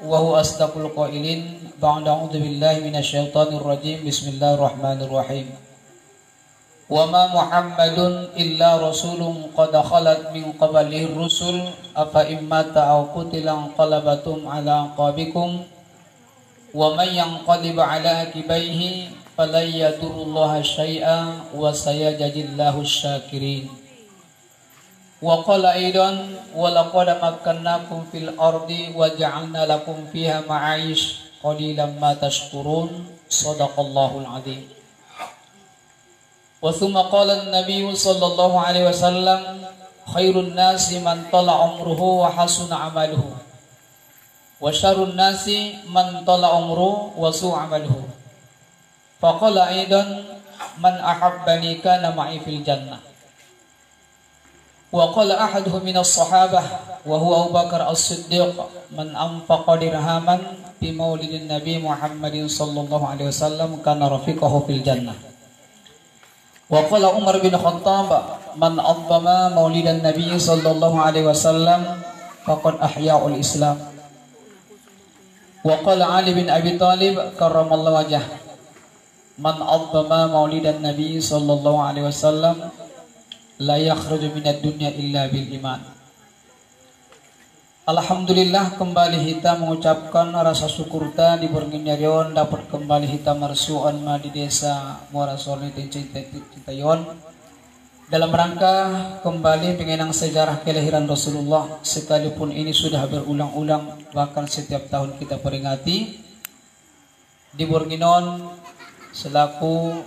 wa huwa asdaqul qailin. Ba'da a'udzu billahi minasyaitonir rajim. Bismillahirrahmanirrahim. Wa ma Muhammadun illa rasulun qad khalat min qablihi rusul afa immata aw qutila qalabatum ala aqabikum wa man yanqalib ala akibaihi falan yadurullaha syai'an wa sayajzillahu asy-syakirin. Wa qala aidan wa laqad makkannakum fil ardi wa ja'alna lakum fiha ma'ish qalilan ma tashkurun. Shadaqallahul azim. Wa thumma qala an-nabiy sallallahu alaihi wasallam khairun nasi man tala umruhu wa hasuna amaluhu wa syarrun nasi man tala umruhu wa su'a amaluhu. Faqala aidan man ahabbani kana ma'i fil jannah. Wa qala ahaduhum minas sahabah wa huwa Abu Bakar As-Siddiq man anfaqa dirhaman fi maulidin Nabi Muhammadin sallallahu alaihi wasallam kana rafiqahu fil jannah. Wa qala Umar bin Khattab man 'azzama maulidan Nabi sallallahu alaihi wasallam faqad ahya'ul Islam. Wa qala Ali bin Abi Thalib karramallahu wajhah man 'azzama maulidan Nabi sallallahu alaihi wasallam la yakhruju minad dunya illa bil iman. Alhamdulillah, kembali kita mengucapkan rasa syukur ta di berngin dapat kembali kita marsuan ma di desa Muara Sorni Citayon dalam rangka kembali pengenang sejarah kelahiran Rasulullah, sekalipun ini sudah berulang-ulang bahkan setiap tahun kita peringati. Di Borginon selaku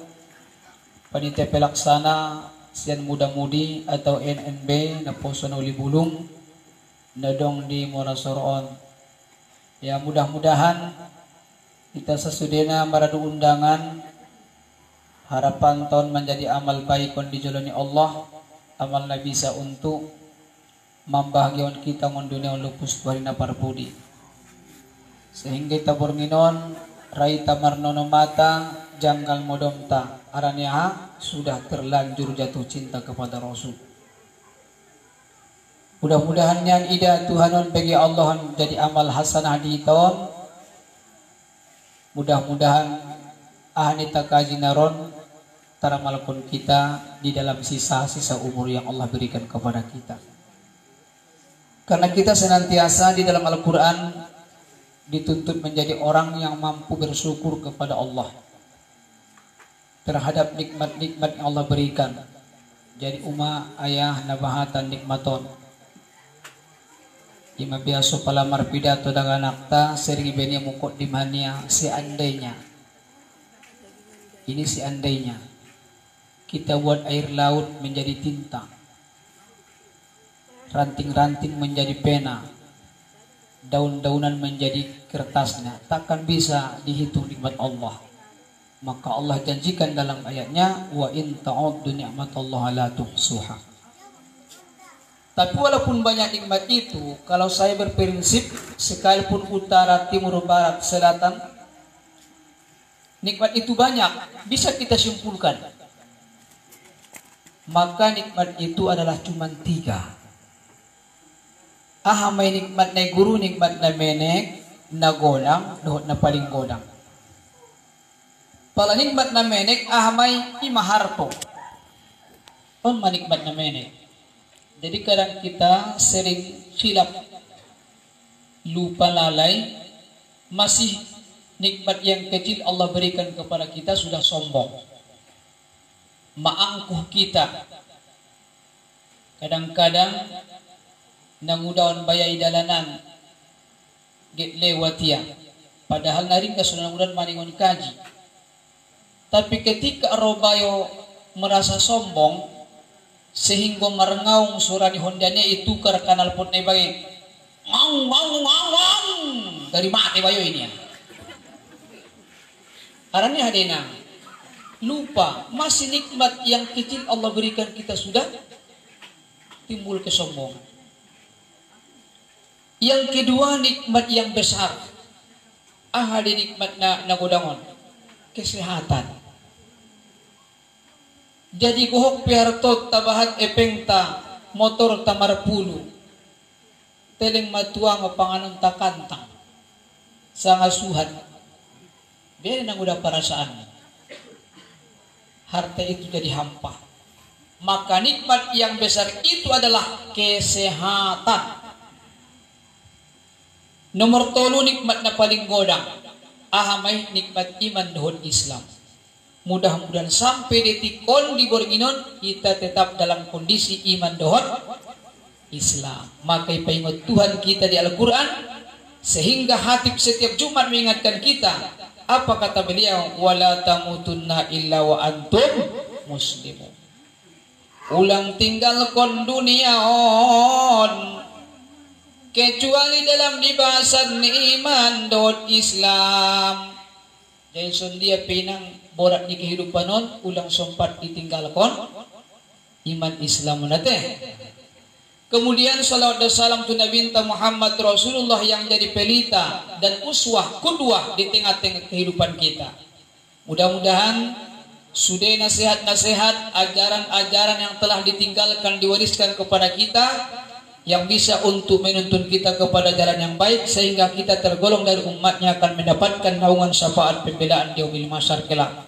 panitia pelaksana Sian Muda-Mudi atau NNB na Poso na Uli Bulung nadong di Muara Soron. Ya, mudah-mudahan kita sesudena maradu undangan harapan tahun menjadi amal baik kon dijalani Allah, amal na bisa untuk membahagiakan kita ngon dunia lupus barina parpudi sehingga kita bornginon rai tamarnono mata janggal modomta arania sudah terlanjur jatuh cinta kepada Rasul. Mudah-mudahan yang ida Tuhanon bagi Allah menjadi amal hasanah di tahun. Mudah-mudahan ahanita kajinaron taramalakun kita di dalam sisa-sisa umur yang Allah berikan kepada kita. Karena kita senantiasa di dalam Al-Quran dituntut menjadi orang yang mampu bersyukur kepada Allah terhadap nikmat-nikmat yang Allah berikan. Jadi ayah nabahatan nikmaton ima biasa palamar pidato dengan akta sering ibenya mukot di mania seandainya ini seandainya kita buat air laut menjadi tinta, ranting-ranting menjadi pena, daun-daunan menjadi kertasnya, takkan bisa dihitung nikmat Allah. Maka Allah janjikan dalam ayatnya wa in ta'uddu ni'matallahi la tuhsuha. Tapi walaupun banyak nikmat itu, kalau saya berprinsip sekalipun utara, timur, barat, selatan, nikmat itu banyak, bisa kita simpulkan. Maka nikmat itu adalah cuma 3. Ahamay nikmat na guru, nikmat na menek, na godang, dohot na paling godang. Pala nikmat na menek, ahamay imaharto. On manikmat na menek. Jadi kadang kita sering silap, lupa lalai, masih nikmat yang kecil Allah berikan kepada kita sudah sombong, maangkuh kita. Kadang-kadang nangudawan bayai dalanan get lewatia, padahal naring ka sudah nangudawan maningon kaji. Tapi ketika robayo merasa sombong sehingga merengaung surani hondanya itu ke kanal pot ne bagi ngong dari mati bayo ini ya. Aranya hadena lupa masih nikmat yang kecil Allah berikan kita sudah timbul kesombongan. Yang kedua nikmat yang besar ahadi nikmat na godangon kesehatan. Jadi kuhok piartot tabahat epengta motor tamar pulu teleng matua mapanganon takantang sangasuhan biar nang udah perasaan harta itu jadi hampa. Maka nikmat yang besar itu adalah kesehatan. Nomor 3 nikmat na paling godang ahamay nikmat iman dohon Islam. Mudah-mudahan sampai detik kon di Boringinon kita tetap dalam kondisi iman dohon Islam. Maka ipaingat Tuhan kita di Al-Quran sehingga hatib setiap Jumat mengingatkan kita. Apa kata beliau? Wala tamutunna illa wa antum muslimun. Ulang tinggal kon dunia on kecuali dalam dibahasan iman dohon Islam. Jadi sundia pinang borak di kehidupan non ulang sempat ditinggalkan iman Islam nate. Kemudian salawat dan salam tu Nabi Muhammad Rasulullah yang jadi pelita dan uswah kudwah di tengah-tengah kehidupan kita. Mudah-mudahan sudah nasihat-nasihat, ajaran-ajaran yang telah ditinggalkan diwariskan kepada kita yang bisa untuk menuntun kita kepada jalan yang baik sehingga kita tergolong dari umatnya akan mendapatkan naungan syafaat pembelaan di yaumil mahsyar kelak.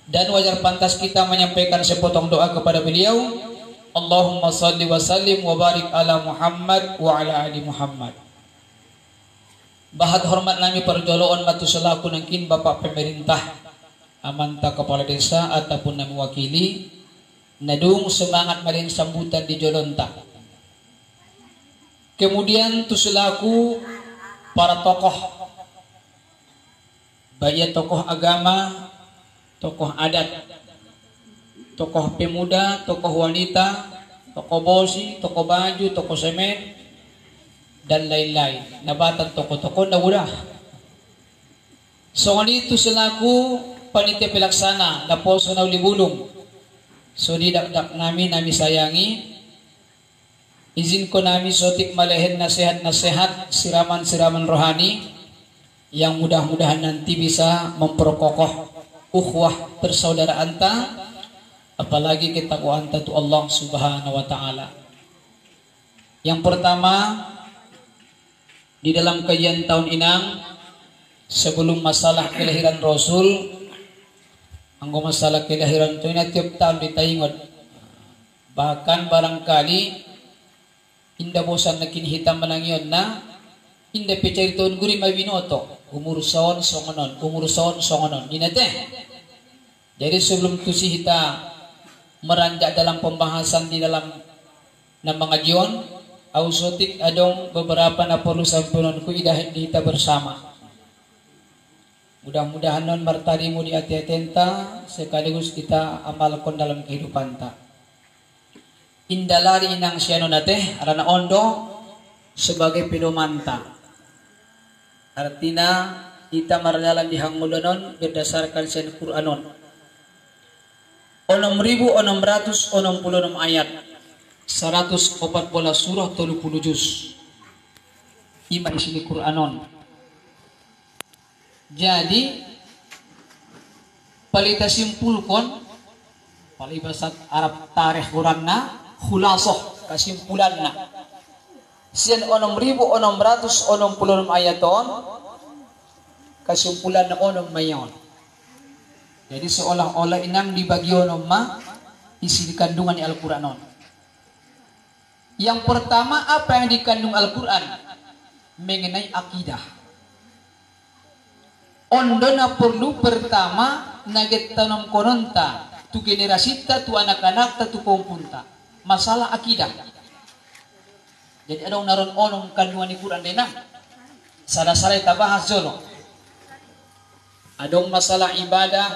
Dan wajar pantas kita menyampaikan sepotong doa kepada beliau. Allahumma salli wa sallim wa barik ala Muhammad wa ala ali Muhammad. Bahat hormat nami perjoloan matu selaku nangkin Bapak pemerintah amanta kepala desa ataupun nami wakili nadung semangat marin sambutan di Jolonta. Kemudian tu selaku para tokoh baik tokoh agama, tokoh adat, tokoh pemuda, tokoh wanita, tokoh bosi, tokoh baju, tokoh semen, dan lain-lain. Nabatan tokoh-tokoh na udah. So itu selaku panitia pelaksana na poso na ulibulong. So didak-dak nami sayangi. Izin ko nami sotik malehen nasihat-nasihat, siraman-siraman rohani yang mudah-mudahan nanti bisa memperkokoh ukhuwah persaudaraan ta. Apalagi kita kuanta tu Allah Subhanahu wa taala. Yang pertama di dalam kajian tahun inang sebelum masalah kelahiran Rasul, anggo masalah kelahiran itu tiap tahun ditaingot. Bahkan barangkali inda bosan nakin hitam manangion na inda pecari tahun guri mabinoto umur son songonon dinate. Jadi sebelum tu si hita meranjak dalam pembahasan di dalam nama ngajion ausotik adong beberapa na perlu sampunan ku idah kita bersama. Mudah-mudahan non martarimu di ati-atenta sekaligus kita amalkan dalam kehidupan ta. Indalari inang siano nate arana ondo sebagai pedomanta. Artinya kita marjalan di hangulonon berdasarkan sen Qur'anon. 6.666 ayat 114 surah 30 juz ima isi Qur'anon. Jadi palita simpulkon palibasat Arab tarikh urangna khulasoh kesimpulanna sian 6.666 ayaton kesimpulanna onom mayon. Jadi seolah-olah inang dibagi ma isi kandungan di Al-Quran. Yang pertama apa yang dikandung Al-Quran mengenai akidah. Ondona perlu pertama naget tanam kononta tu generasi ta tu anak-anak ta tu kompunta masalah akidah. Jadi ada naron onong kandungan di Quran denang. Salah-salah kita bahas dulu. Adong masalah ibadah,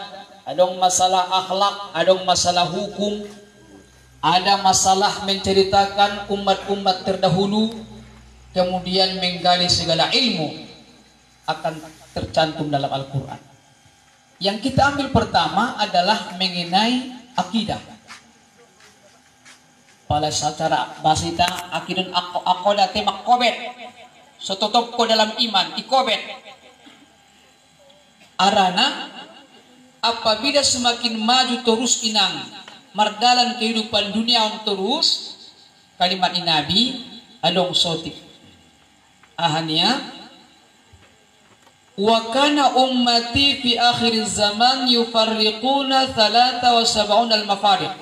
adong masalah akhlak, adong masalah hukum, ada masalah menceritakan umat-umat terdahulu, kemudian menggali segala ilmu akan tercantum dalam Al-Quran. Yang kita ambil pertama adalah mengenai akidah. Pada secara basita akidun akoda temak kobet, setotop ko dalam iman ikobet. Arana apabila semakin maju terus inang mardalan kehidupan dunia terus kalimat Nabi adong sotik ahania wa kana ummati fi akhir zaman yufarriquna 73 al-mafariq.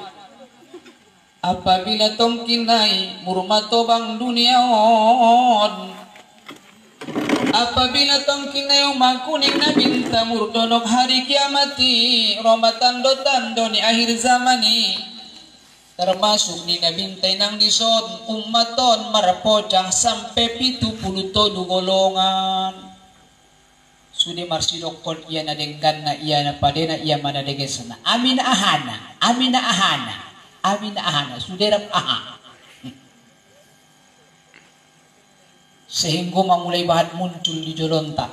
Apabila tong kinai murmato bang duniaon, apabila tong kinai makuning na binta murdonok hari kiamati romatan tando ni akhir zamani, termasuk ni nabintay ng lisod ummaton marapocang sampai 70 golongan. Sudi marsidokon iya na denggan na iya na padena iya manadeges na amin ahana, amin ahana, amin ahana, suderap aha. Sehingga mamulai bahat muncul di Jolonta.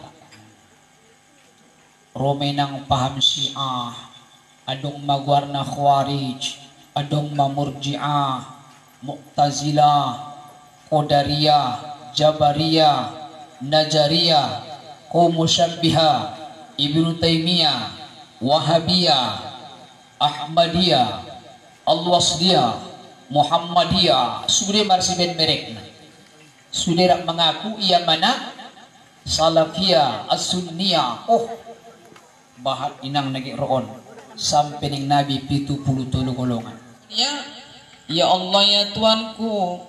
Rome nang paham Syiah, adong magwarna Khawarij, adong mamurji'ah, Mu'tazilah, Qadariyah, Jabariyah, Najariyah, Musyabbiha, Ibnu Taimiyah, Wahabiyah, Ahmadiyah, Al-Wasliyah, Muhammadiyah, sudah marsiben merekna. Sudah mengaku ia mana Salafiyah, As-Sunniyah. Oh, bahat inang nagi roon sampai ning Nabi 70 golongan. Ya Allah ya Tuanku,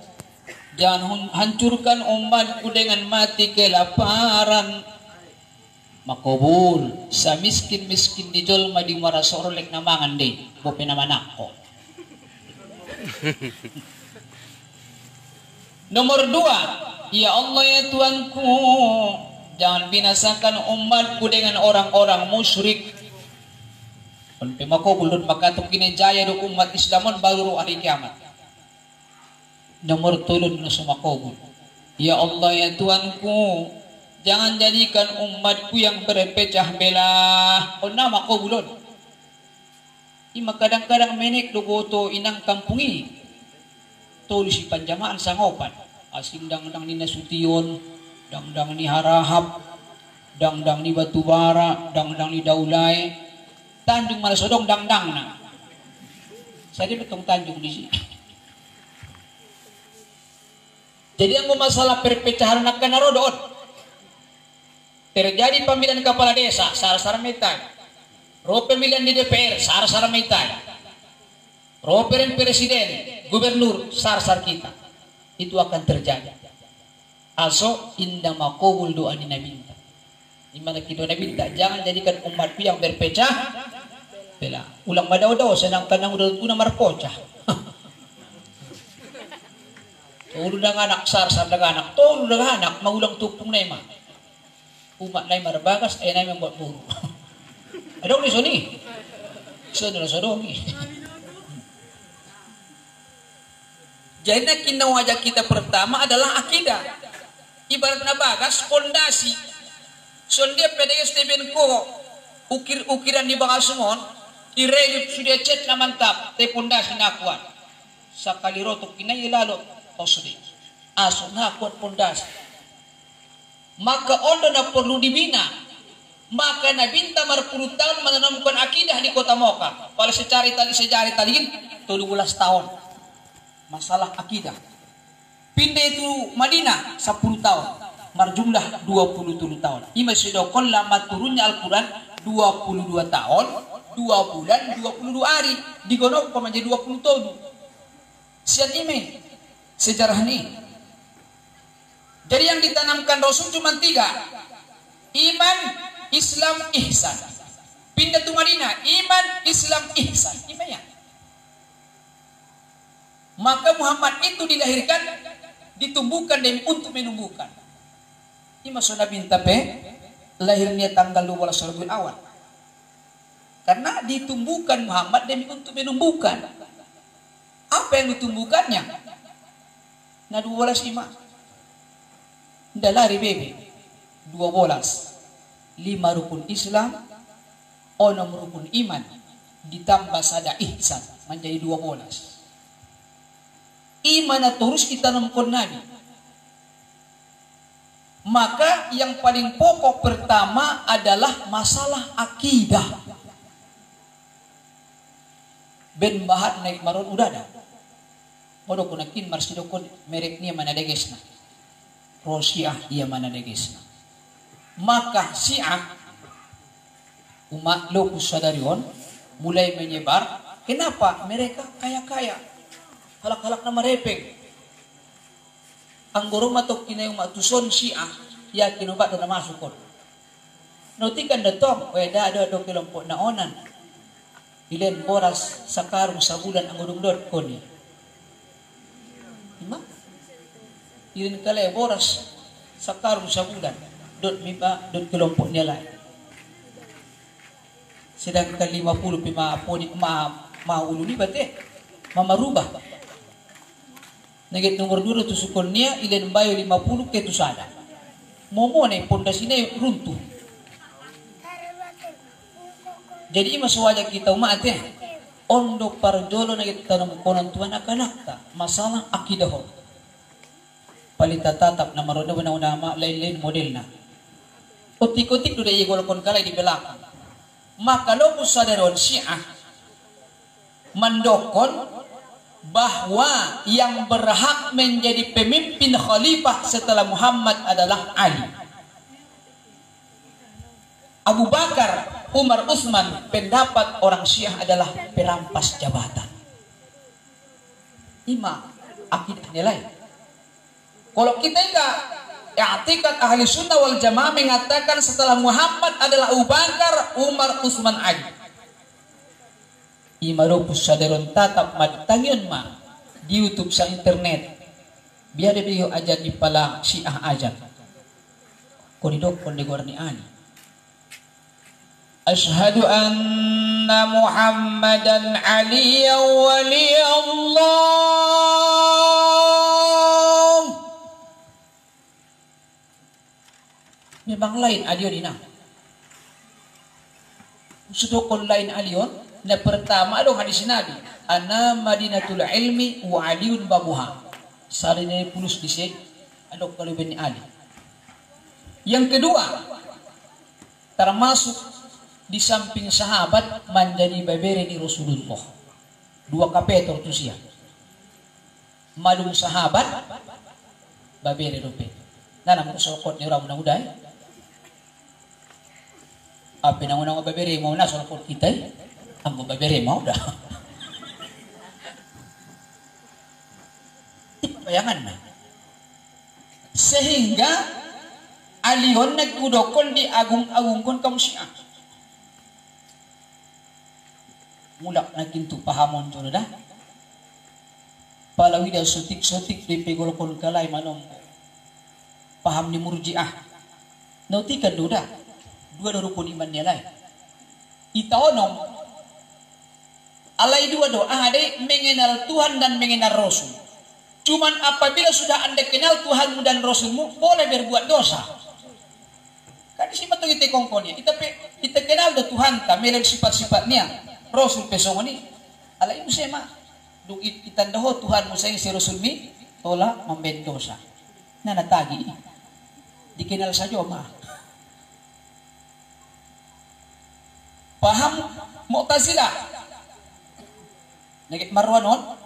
jangan hancurkan umatku dengan mati kelaparan. Makobul sa miskin-miskin di jolma di marasorolek na mangan de bope naman ako. Nomor 2, ya Allah ya Tuanku, jangan binasakan umatku dengan orang-orang musyrik. Sampai makobul dun makatok ginejaya do umat Islamon baru hari kiamat. Nomor 3 na sumakobul, ya Allah ya Tuanku, jangan jadikan umatku yang berpecah belah. O nama ko bulon. Ima kadang-kadang menek dogoto inang kampungi. Tulis si panjamaan sa ngopan. Asing dang-dang ni Nasution, dang-dang ni Harahap, dang-dang ni Batubara, dang-dang ni Daulay. Tanjung Malasodong dang-dang na. Saya betong Tanjung di sini. Jadi yang masalah perpecahan nak narodon. Terjadi pemilihan kepala desa, sar-sar metai. Roh pemilihan di DPR, sar-sar metai. Roh pemilihan presiden, gubernur, sar-sar kita. Itu akan terjadi. Also, indah makobul doa di Nabi. Dimana kita Nabi tak jangan jadikan umatku yang berpecah belah. Ulang madaw-daw, senang tanang udah tuna marpocah. Tulu ng anak, sar-sar ng anak, tulu ng anak, maulang tupong na ima. Umat na marbagas, ay na buat buru. Adong ni Sony. Sony na Sony. Jadi na kinawajak kita pertama adalah akidah. Ibarat na bagas, fondasi. Sondia PDS TBN ko, ukir-ukiran di Bangasungon, irelip sudah cet na mantap, te fondasi na kuat. Sa kalirotok kinay lalo, osri. Aso na kuat fondasi. Maka ondo na perlu dibina. Maka nabinta marpuluh tahun menanamkan akidah di kota Moka. Kalau sejarah taliin 17 tahun. Masalah akidah. Pindah itu Madinah 10 tahun. Marjumlah 27 tahun. Ima sedokon lama turunnya Al-Quran 22 tahun, 2 bulan, 22 hari. Digonok menjadi 20 tahun. Sian ini sejarah ini. Jadi yang ditanamkan Rasul cuma 3. Iman, Islam, ihsan. Pindah ke Madinah, iman, Islam, ihsan. Iman ya. Maka Muhammad itu dilahirkan, ditumbuhkan dan untuk menumbuhkan. Ima sudah binta lahirnya tanggal 12 Rabiul Awal. Karena ditumbuhkan Muhammad demi untuk menumbuhkan. Apa yang ditumbuhkannya? Nah 12 iman. Nda lari bebe 12 5 rukun Islam 6 rukun iman ditambah sada ihsan menjadi 12 iman terus ditanamkan Nabi. Maka yang paling pokok pertama adalah masalah akidah. Ben bahat naik maron udada modo kunakin marsidokon mereknya mana degesna Rosiah ia mana degesna. Maka Syiah umat Lopus Sadarion mulai menyebar. Kenapa? Mereka kaya-kaya, halak-halak nama repeng. Anggoro matok kinay umat tuson Syiah yakin ubat na masukon. Notikan datong weda ada do kelompok naonan. Ilen boras sakarung sa bulan ang udungdot ko ni. Ima? Ilen kale boras sakarung sa bulan. Dot miba dot kelompok niya lain. Sedangkan 50 pimaponi maulu ni bate mamarubah. Nagit nomor 2 tusukon niya ilen bayo 50 ke tusada. Momo na pondasi na runtuh. Jadi masuwaja kita umat ondo parjolo nagit tanam konan tuan akanakta masalah akidah. Palita tatap na maroda nama lain-lain modelna. Otik-otik do dai golkon kalai di belakang. Maka Lopus Sadarion Syiah mendokon bahwa yang berhak menjadi pemimpin khalifah setelah Muhammad adalah Ali. Abu Bakar, Umar, Utsman, pendapat orang Syiah adalah perampas jabatan. Ima akidah nilai. Kalau kita enggak i'tikad ahli sunnah wal jamaah mengatakan setelah Muhammad adalah Abu Bakar, Umar, Utsman, Ali. Ima Lopus Sadarion tatap madtangion ma di YouTube sa internet. Biar dia beliau ajar di pala Syiah ajar. Koridok kondegor ni Ali. Ashhadu anna Muhammadan aliyan waliyallah. Memang lain alion ina. Sudokon lain alion. Na pertama dong hadis Nabi. Ana Madinatul ilmi wa aliun babuha. Salina pulus disik. Adok kalau bini Ali. Yang kedua, termasuk di samping sahabat menjadi babere ni Rasulullah. 2 kapetor tu sia. Malum sahabat babere dope. Nana mo sokot ni rabu na uday. Apa nang unang babere mo na sokot kita. Ang babere mo dah. Bayangan na. Sehingga alihon nagudokon di agung-agungkon kaum Syiah. Mulak na kintu pahamon to dah. Palawi dah sotik-sotik di pegolokon kalay manompo. Paham ni Murji'ah. Nautikan do dah. 2 rukun iman niya lay. Itaonom alai 2 doa ada mengenal Tuhan dan mengenal Rasul. Cuman apabila sudah Anda kenal Tuhanmu dan Rasulmu, boleh berbuat dosa. Kan si betul kita kongkonnya. Kita kenal do Tuhan ta, meron sifat-sifatnya. Rasul pesong ni. Alai mo sema. Duk itandaho Tuhan mo sa si Rasul mi, tola membendosa. Na natagi. Dikenal sa Joma. Paham Mu'tazilah? Nagit marwanon?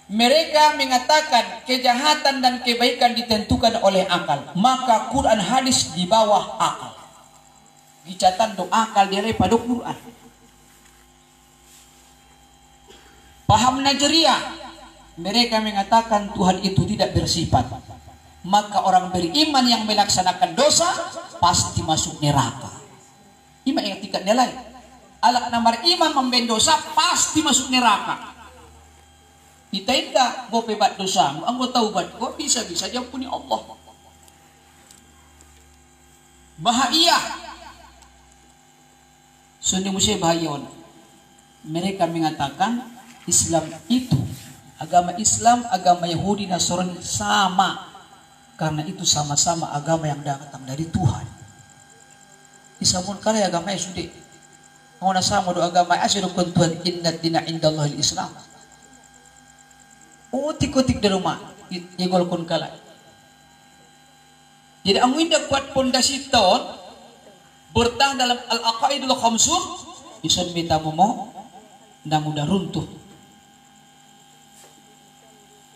Mereka mengatakan kejahatan dan kebaikan ditentukan oleh akal. Maka Quran hadis di bawah akal. Dicatan do akal daripada Quran. Paham Najriyah? Mereka mengatakan Tuhan itu tidak bersifat. Maka orang beriman yang melaksanakan dosa pasti masuk neraka. Iman yang tingkat nilai. Alak namar iman membendosa pasti masuk neraka. Kita tidak mau pebat dosamu, anggo taubat kok bisa-bisa diampuni Allah. Bahaya. Sunni musya bahaya. Mereka mengatakan Islam itu, agama Islam, agama Yahudi, Nasrani sama. Karena itu sama-sama agama yang datang dari Tuhan. Isamun kala agama yang sudah. Ang sama do agama asal do Tuhan inna dina indallahil Islam. Utik-utik di rumah igol kun kala. Jadi ang winda kuat pondasi tahun bertahan dalam al-aqaidul khamsun isan bita mo ndang udah runtuh.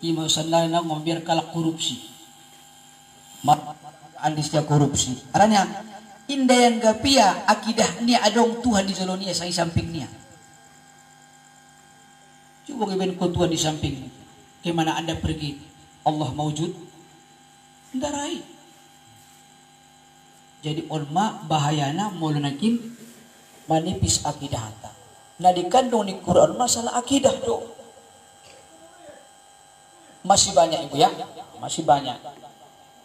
Ima sanna na membiar kalak korupsi. andisnya korupsi. Aranya indah yang gapia akidah ni adong Tuhan di jalonia sa samping niya. Coba giben ko Tuhan di samping. Kemana Anda pergi? Allah maujud. Ndarai. Jadi ulma bahayana mulunakin manipis akidah hata. Nah dikandung di Quran masalah akidah do. Masih banyak ibu ya, masih banyak.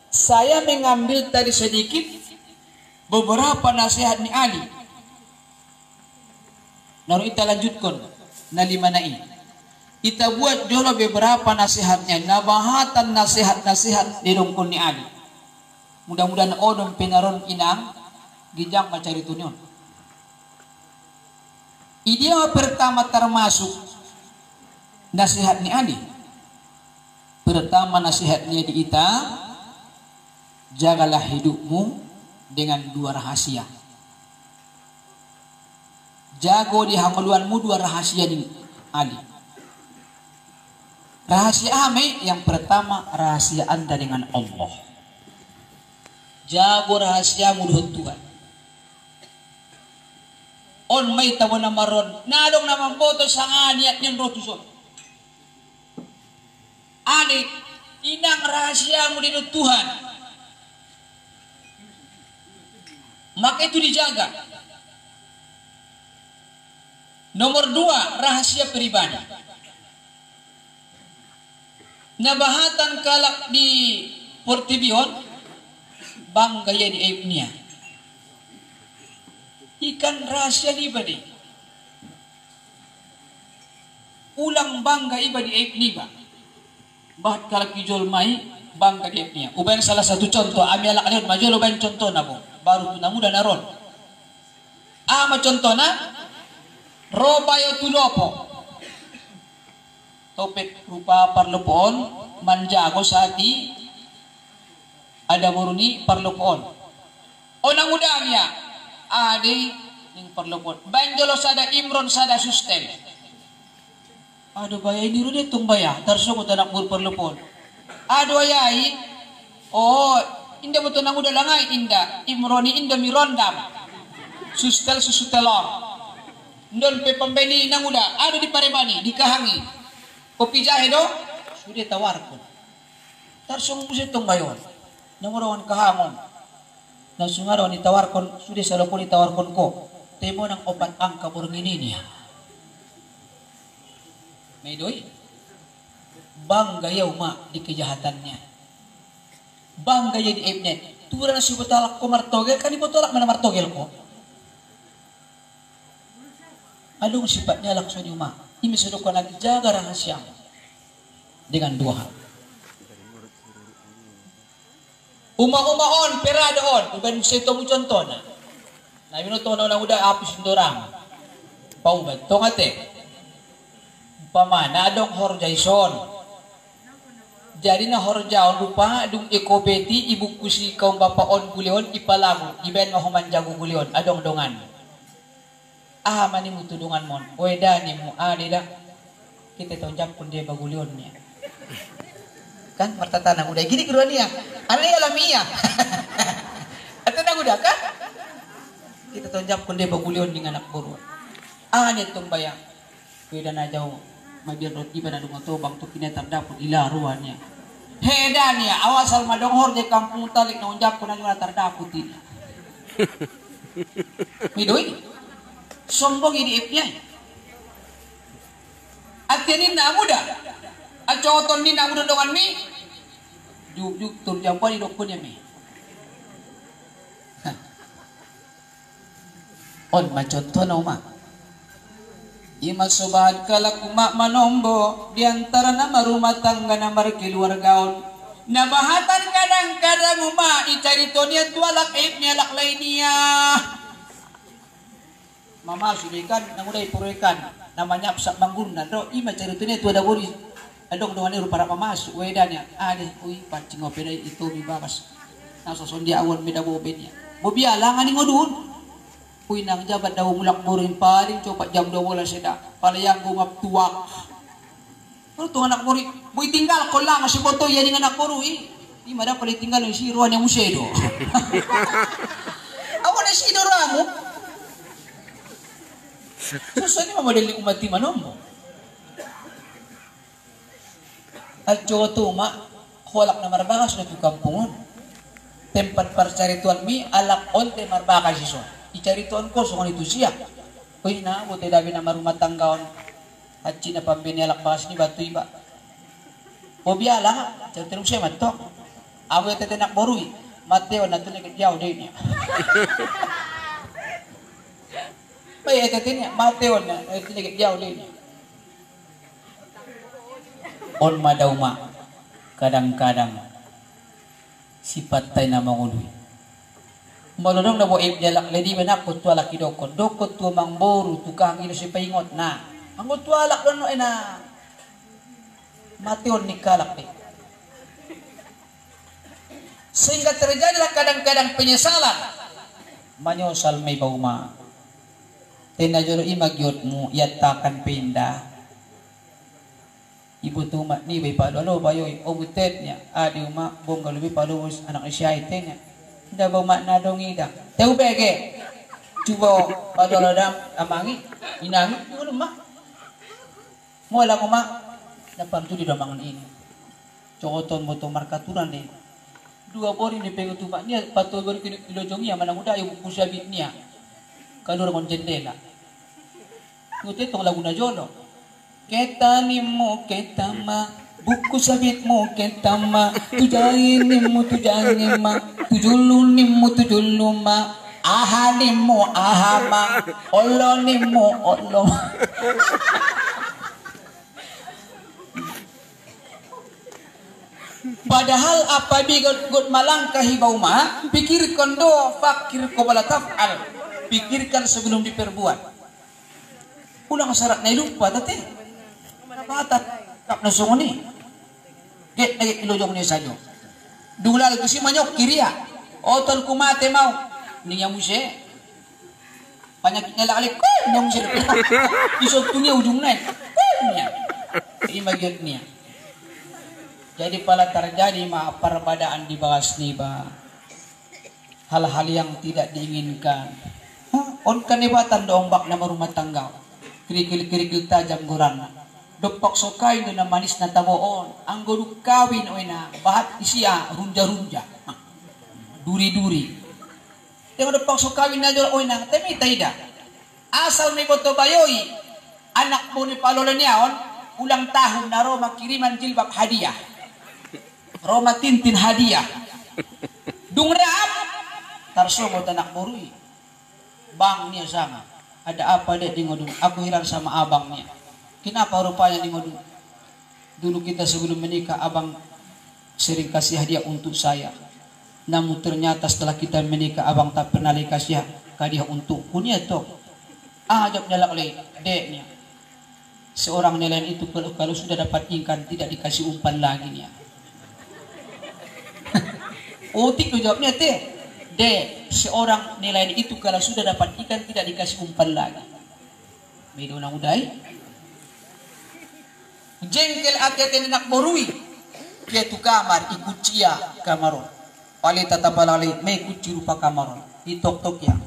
Saya mengambil tadi sedikit beberapa nasihat ni Ali. Lalu kita lanjutkan nalimanai. Kita buat dulu beberapa nasihatnya, nabahatan nasihat-nasihat di dongkon ni Ali. Mudah-mudahan odom pinaron inang gijang macari tunyon. Ide pertama termasuk nasihat ni Ali. Pertama nasihatnya di ita, jagalah hidupmu dengan dua rahasia. Jago di hamaluanmu dua rahasia di Ali. Rahasia ame yang pertama rahasia Anda dengan Allah. Jago rahasiamu dengan Tuhan. On may tawa na maron, nadong naman boto sa nganiat niyang rotuson. Ani, inang rahasiamu dengan Tuhan. Maka itu dijaga. Nomor 2, rahasia pribadi. Nabahatan kalak di Portibion, bang gaya di aibnya. Ikan rahasia ibadi. Ulang bangga ibadi aib niba. Bahat kalak kijol mai bangga di aibnya. Ubayan salah satu contoh. Ami alak alun majol ubayan contoh na po. Baru tunamu dan naron. Ama contoh na. Robayo tulopo. Topet rupa parlopoon. Manjago sa ati. Ada muruni parlopoon. O nangudang niya. Adi ning parlopoon. Banjolo sada Imron sada sustel. Aduh bayay ni Rudy itong baya. Tarso ko tanak mo parlopoon. Aduh ayay. Oh, inda mo ito nangudalangay. Inda. Imroni inda mirondam. Sustel susutelor. Ndon pe pambeni nanguda. Aduh di parebani. Di kahangi. Kopi jahe do. Sudah tawar ko. Tarso mo siya itong bayon. Namurawan kahamon. Nasungaraw ni tawar kon. Sudah salo ko ni tawar kon ko. Temo ng opat angka burngini niya. May doy. Bangga yaw ma di kejahatannya. Bangga ya di aibnya. Tura na si betalak ko martogel. Kan ibu tolak mana martogel ko. Anong sifatnya langsung di ma. Ini sudah ko nagjaga rahasia. Dengan dua hal. Uma-umaon, peradoon. Uban sa ito mo contoh na. Na minuto na udah apis dorang. Paubat. Tongate. Pamana dong horjaison. Jadi na horjaon lupa dung ekobeti ibu kusi kaum bapaon gulion ipalagu iben mahuman jago gulion adong dongan. Ah mani mutudungan mon. Weda ni mu adida kita tonjak pun dia bagulionnya. Kan martatanang udah gini kedua nia. Ana alamiah. Atanang udah kan? Kita tonjak pun dia bagulion dengan anak buruan. Ah ni tumbayang. Weda na jauh. Magian roti pada dungo to bang tu kini terdapat ila ruannya. Hedan ya awasal madonghor di kampung talik na unjak ko na yung terdapat ini. Midoi sombong ini ipnya. At yanin na muda. At coton din na muda dongan mi. Juk tur jampo ni dokon ya mi. On maconto na uma. Ima subahad kalak umak manombo diantara nama rumah tangga nama keluargaon. Nabahatan kadang-kadang umak icaritonya tualak aibnya lak lainnya. Mama sudikan nanguday puruikan namanya apsak mangguna do ima caritonya tu ada buri adong doang rupa para pamas wedanya ade uy pancing opera itu bibabas nasa sondia awan beda bobenya bobia langan ngodun. Uy nang jabat daw mulak murin paling coba jam 12 seda palayang gungap tuak. Ano to anak muri? Boy tinggal ko lang si boto yan ng anak muri. Di mana paling tinggal si ruang yang musedo. Awan na si Doramo. Susah ni mamadali umati manombo. At Jotuma, kolak na marbakas na tukampungon. Tempat parcarituan mi alak on te marbakas iso. Icarituan ko so itu siya. Uy na, buti dabi na marumat tanggaon. At China pambini alak bakas ni batu iba. O biala, cerita siya matok. Ako yung tetinak borui. Mateo na tunig jauh din niya. May etatin niya. Mateo na tunig jauh din niya. On madauma. Kadang-kadang sifat tayo na manguluy. Malunong na buib niya lang. Ledi manakot tuwalak idokon. Dokot tuwa mangboru. Tukang ino si paingot na. Ang tuwalak doon ay na Mateo ni kalak ni. Sehingga terjadilah kadang-kadang penyesalan. Manyosal may bauma. Tinajolo imagyotmu yatakan pindah. Ibu tumak ni bay palolo bayoy obutet niya. Adi uma bonggal bi palus anak siya itenya. Nda bauma na dongida. Teu bege. Cuba palolo dam amangi inangi ngono mah. Mola ko ma napantu di damangan ini. Cokoton moto markaturan deh. Dua bori ni pengen tumak niya patu bori kilojongnya mana muda yung kusabit niya kalau orang jendela ngute tong lagu na jono ketanimu ketama buku sabitmu ketama tujainimu tujanima tujulunimu tujuluma ahanimu ahama olonimu olom. Padahal apabila god malangkah hibauma, pikirkan do fakir ko bala taf'al. Pikirkan sebelum diperbuat. Ulang syarat na lupa tadi. Nabatat kap nasong ni. Get nagit ilojong ni sajo. Dulal ko si manyok kiriya. Otol kumate mau. Niya mo siya. Panyakit niya lakalik. Niya mo siya. Isot ko niya ujung na. Niya. Imagyot niya. Jadi pala terjadi perbedaan di bawah niba. Hal-hal yang tidak diinginkan. On kanibatan do ombak na marumah tangga. Kerikil-kerikil tajam gurang. Dopok sokay do na manis na taboon. Ang guruk kawin o na bahat isya runja-runja. Duri-duri. Yung dopok sokawin na do o na temi taida. Asal may boto bayoy. Anak mo ni palolo niyaon. Ulang tahun na Roma kiriman jilbab hadiah. Roma tintin hadiah. Dungrap. Tarsungot anak borui. Bang niya sama. Ada apa dek di ngodung? Aku hilang sama abang niya. Kenapa rupanya di ngodung? Dulu kita sebelum menikah abang sering kasih hadiah untuk saya. Namun ternyata setelah kita menikah abang tak pernah kasih hadiah untukku niya toh. Ajab nyalak lagi deknya. Seorang nelayan itu kalau sudah dapat ikan tidak dikasih umpan lagi niya. Otik tu jawabnya teh. Seorang nelayan itu kalau sudah dapat ikan tidak dikasih umpan lagi. Medo na uday. Jengkel aket nak borui. Dia tu kamar ikut cia kamaron. Pali tata balali me kuci rupa kamaron. Ditok-tok ya.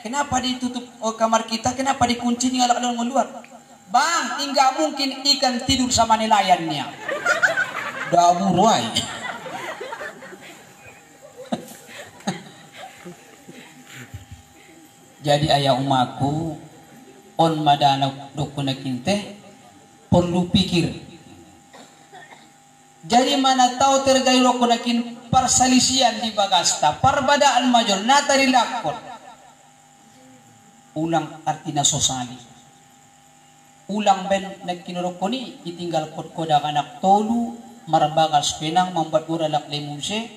Kenapa ditutup kamar kita? Kenapa dikunci ni alak dalam keluar? Bang, enggak mungkin ikan tidur sama nelayannya. Dabur wai. Jadi ayah umaku on madana dokuna kinte perlu pikir. Jadi mana tahu terjadi dokuna kin perselisihan di bagasta perbedaan major natari lakon. Ulang artinya sosali. Ulang ben nagkinurokoni itinggal koda anak tolu marbagas penang membuat uralak lemuse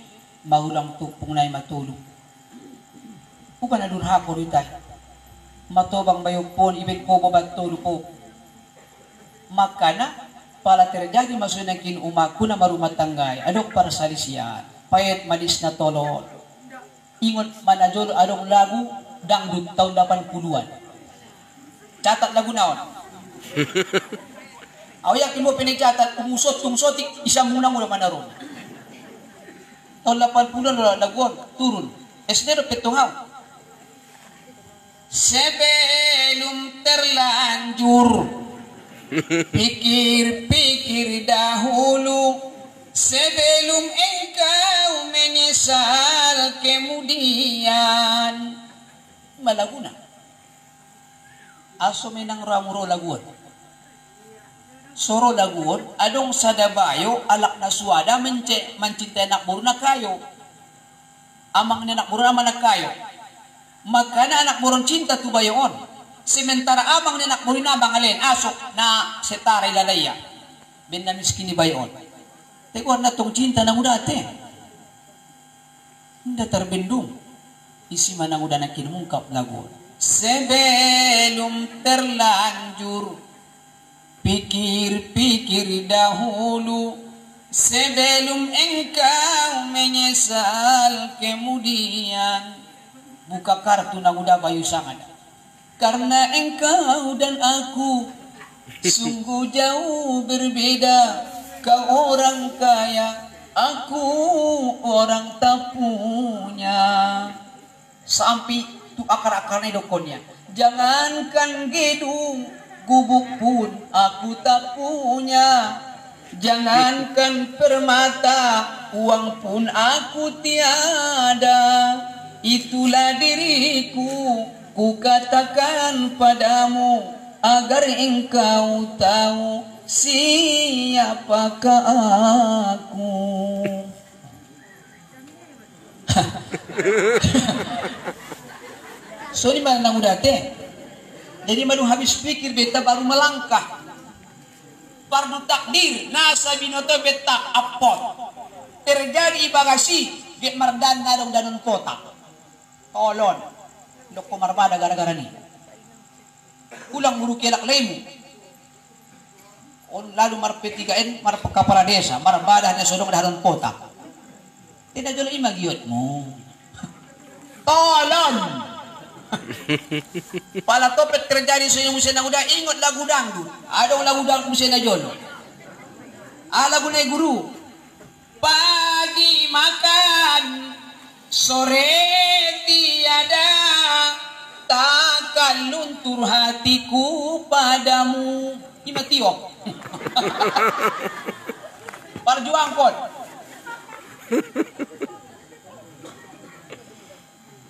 maulang tupung na matulu. Bukan ada durhako ritay. Matobang bayog po, ibig po babat tulu po. Makana, pala terjadi maksudnya kin umaku na marumatanggay. Adok para salisiyan. Payet malis na tolol. Ingot manajolo adong lagu dangdut tahun 80-an. Catat lagu naon. Awayak mo pinagcatat, umusot, tungsotik, isang munang ulang manaron. tahun 80-an laguan turun. SD petungau. Sebelum terlanjur pikir-pikir dahulu, sebelum engkau menyesal kemudian. Malaguna aso menang ramuro laguan soro laguan adong sadabayo alak na suada mencintai anak buruna kayo amang ni anak buruna manak kayo makana anak burun cinta tu bayon sementara amang ni anak buruna bangalen asok na setara ilalaya ben na miskini bayon teguan na tong cinta na udate hindi terbendung isi mana udah nakin mungkap lagu sebelum terlanjur pikir-pikir dahulu sebelum engkau menyesal kemudian buka kartu na udah bayu sangat karena engkau dan aku sungguh jauh berbeda kau orang kaya aku orang tak punya sampai tu akar-akarnya dokonnya jangankan gedung gubuk pun aku tak punya jangankan permata uang pun aku tiada itulah diriku ku katakan padamu agar engkau tahu siapakah aku. So ini mana nang udate. Jadi baru habis pikir beta baru melangkah. Fardu takdir nasa binoto betak apot. Terjadi ibagasi get mardan nadong danon kota. Tolon. Loko marbada gara-gara ni. Ulang buru kelak lemu. On lalu marpetigain marpekapala desa marbada hanya sodong danon kota. Tidak jual imagiotmu. Tolong. Pala topet terjadi sa iyong musena udah ingot lagu dangdut. Adong lagu dangdut musena jolo. Lagu na guru. Pagi makan, sore tiada, takkan luntur hatiku padamu. Imatiok. Perjuang kon.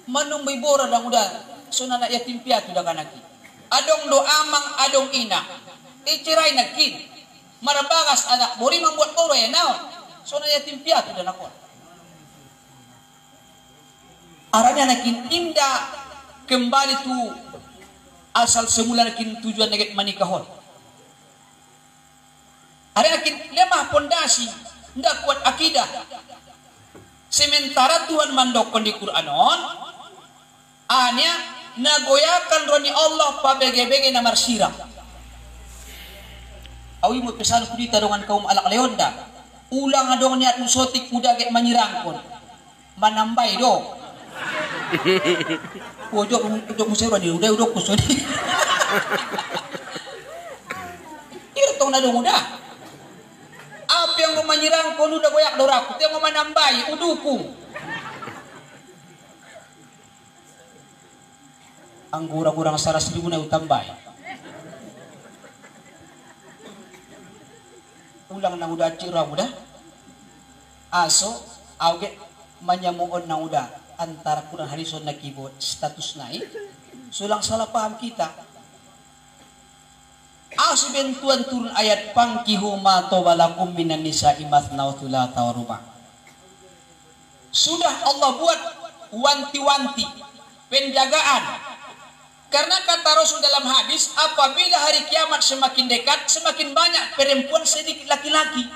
Manung may bora dang udan suna na yatim piatu da kanaki adong do amang adong ina iciray nakin marabagas anak bori membuat boro ya naon suna yatim piatu da nakon aranya nakin indah kembali tu asal semula nakin tujuan naget manikahon aranya nakin lemah pondasi ndak kuat akidah sementara Tuhan mandokon di Quranon anya nagoyakan roni Allah pa bege-bege na marsira awi mo pesan kudita dongan kaum alak leonda ulang adong niat musotik kuda get manyirangkon manambay do ujok musero di udah kusodi irtong na dong udah apa yang mau menyerangkon udah goyak doraku yang mau menambay uduku ang gurang-gurang saras ribu na utambay ulang nang udah cira udah aso auge manyamuon nang udah antara kurang harison na keyboard status naik sulang salah paham kita aso bentuan turun ayat pangkihu ma tawalakum minan nisa'i mathna wa thulatha wa ruba sudah Allah buat wanti-wanti penjagaan. Karena kata Rasul dalam hadis, apabila hari kiamat semakin dekat, semakin banyak perempuan sedikit laki-laki.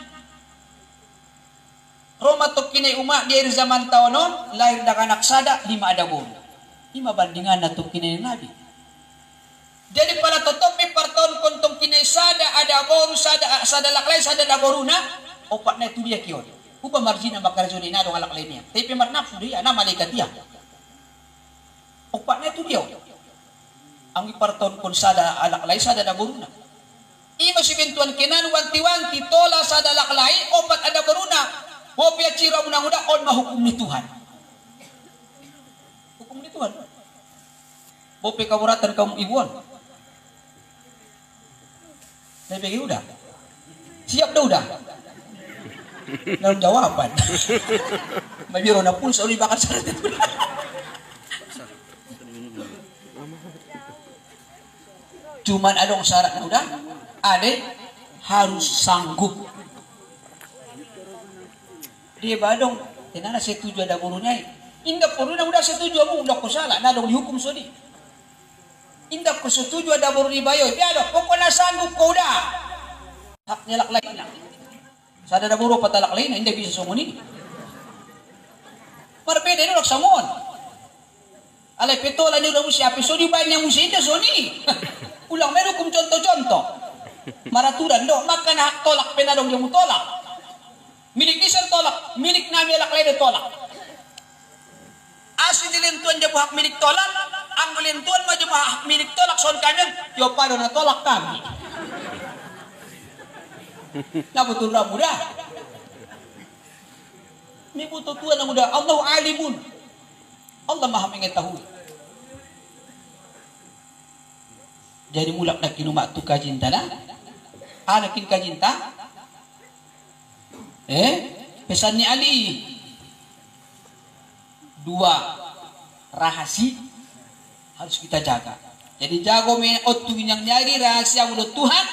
Roma tukine umat di akhir zaman tahunon, lahir dak anak sada 5 ada guru. 5 bandingan na tukine Nabi. Jadi pada totopi parton kontong kine sada ada boru sada laklay sada da boruna, opat na itu dia kion. Upa marjina makarjoni na dong alak lainnya. Tapi marnafsu dia na malaikat dia. Opat na itu dia. Ang iparton kon sada alaklay sada da boruna ima si bintuan kinan wanti-wanti tola sada alaklay opat ada boruna hopia cira undang-undang on mah hukum ni Tuhan. Hukum ni Tuhan. Bope kaburatan kaum ibuan. Lebih udah. Siap dah udah. Dalam jawaban. Mabiro na pun sauli bakal syarat itu. Cuman ada syaratnya udah. Ada harus sanggup. Dia badong, tenana setuju ada burunya. Indak perlu na udah setuju mo udah ko salah, na dong dihukum sodi. Indak ko setuju ada buru di bayo, biado pokoknya sanggup ko udah. Hak nilak lain na. Sada ada buru patalak lain, indak bisa sumuni. Marbeda ni laksamon. Alay petola ni udah musi api sodi banyak musi indah soni. Ulang meron kum contoh-contoh. Maraturan do, maka na hak tolak penadong yung tolak. Milik ni tolak, milik namin alak lain tolak. Aso dilintuan dia hak milik tolak, ang dilintuan mo dia hak milik tolak, soal kanyang, yo paro na tolak kami. Nabutul na muda. May buto tuan na muda, Allah alimun. Allah maha mengetahui. Jadi mulak na kinumak tu kajinta na, anakin kajinta, pesan ni Ali dua rahasia harus kita jaga. Jadi jago otu yang nyari rahasia mulut Tuhan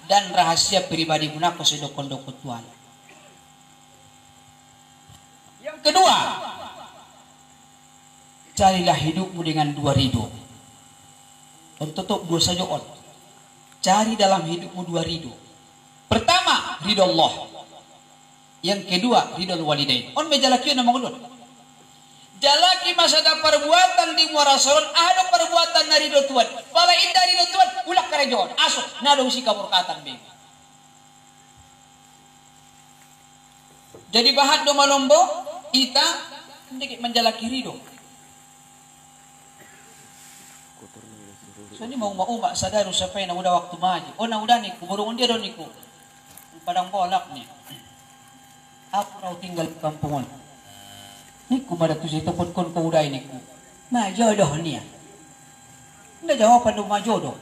dan rahasia pribadi guna ko sedokon-dokon Tuhan. Yang kedua, carilah hidupmu dengan dua ridho. Untuk dua saja on. Cari dalam hidupmu dua ridho. Pertama, ridho Allah. Yang kedua, ridho walidain. On mejalaki na mangulun. Jalaki masa ada perbuatan di muarasolon, ada perbuatan na ridho Tuhan. Pala indah ridho Tuhan, ulak karejon. Asok, nadong si kamurkatan bing. Jadi bahat do malombo, ita hindi menjalaki ridho. So ini mau sadar usapay na udah waktu maju. O na udah niku, burungon dia do niku. Padang bolak ni. Aku raw tinggal di kampungan. Niku madato si tepon kon ko uday niku. Majodoh niya. Hindi jawapan do majodoh.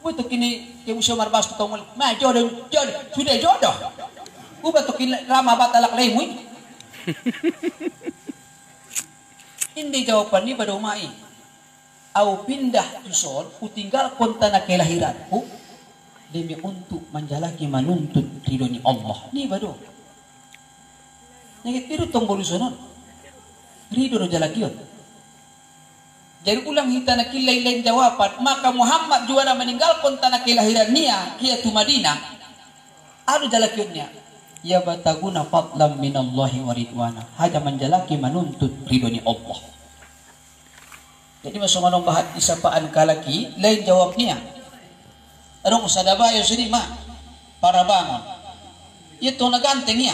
Buto kini yung siya marbas to tong majodoh jodoh. Sudah jodoh. Buto kini rama batalak lay mo. Hindi jawapan ni bado mai. Au pindah tusol, ku tinggal konta na kelahiranku demi untuk menjalaki menuntut ridho ni Allah. Ni bado. Nagit ridho tong bolusonon. Ridho no jalakion. Jadi ulang hita na kilay-lain jawapan, maka Muhammad juara meninggal konta na kelahiran niya, kia tu Madinah. Ano jalakion niya? Ya bataguna fadlam minallahi wa ridwana. Haja menjalaki menuntut ridho ni Allah. Jadi masuk manong bahat isapaan kalaki, lain jawab niya. Anong usadabayo sini ma para bangon. Ito naganteng niya.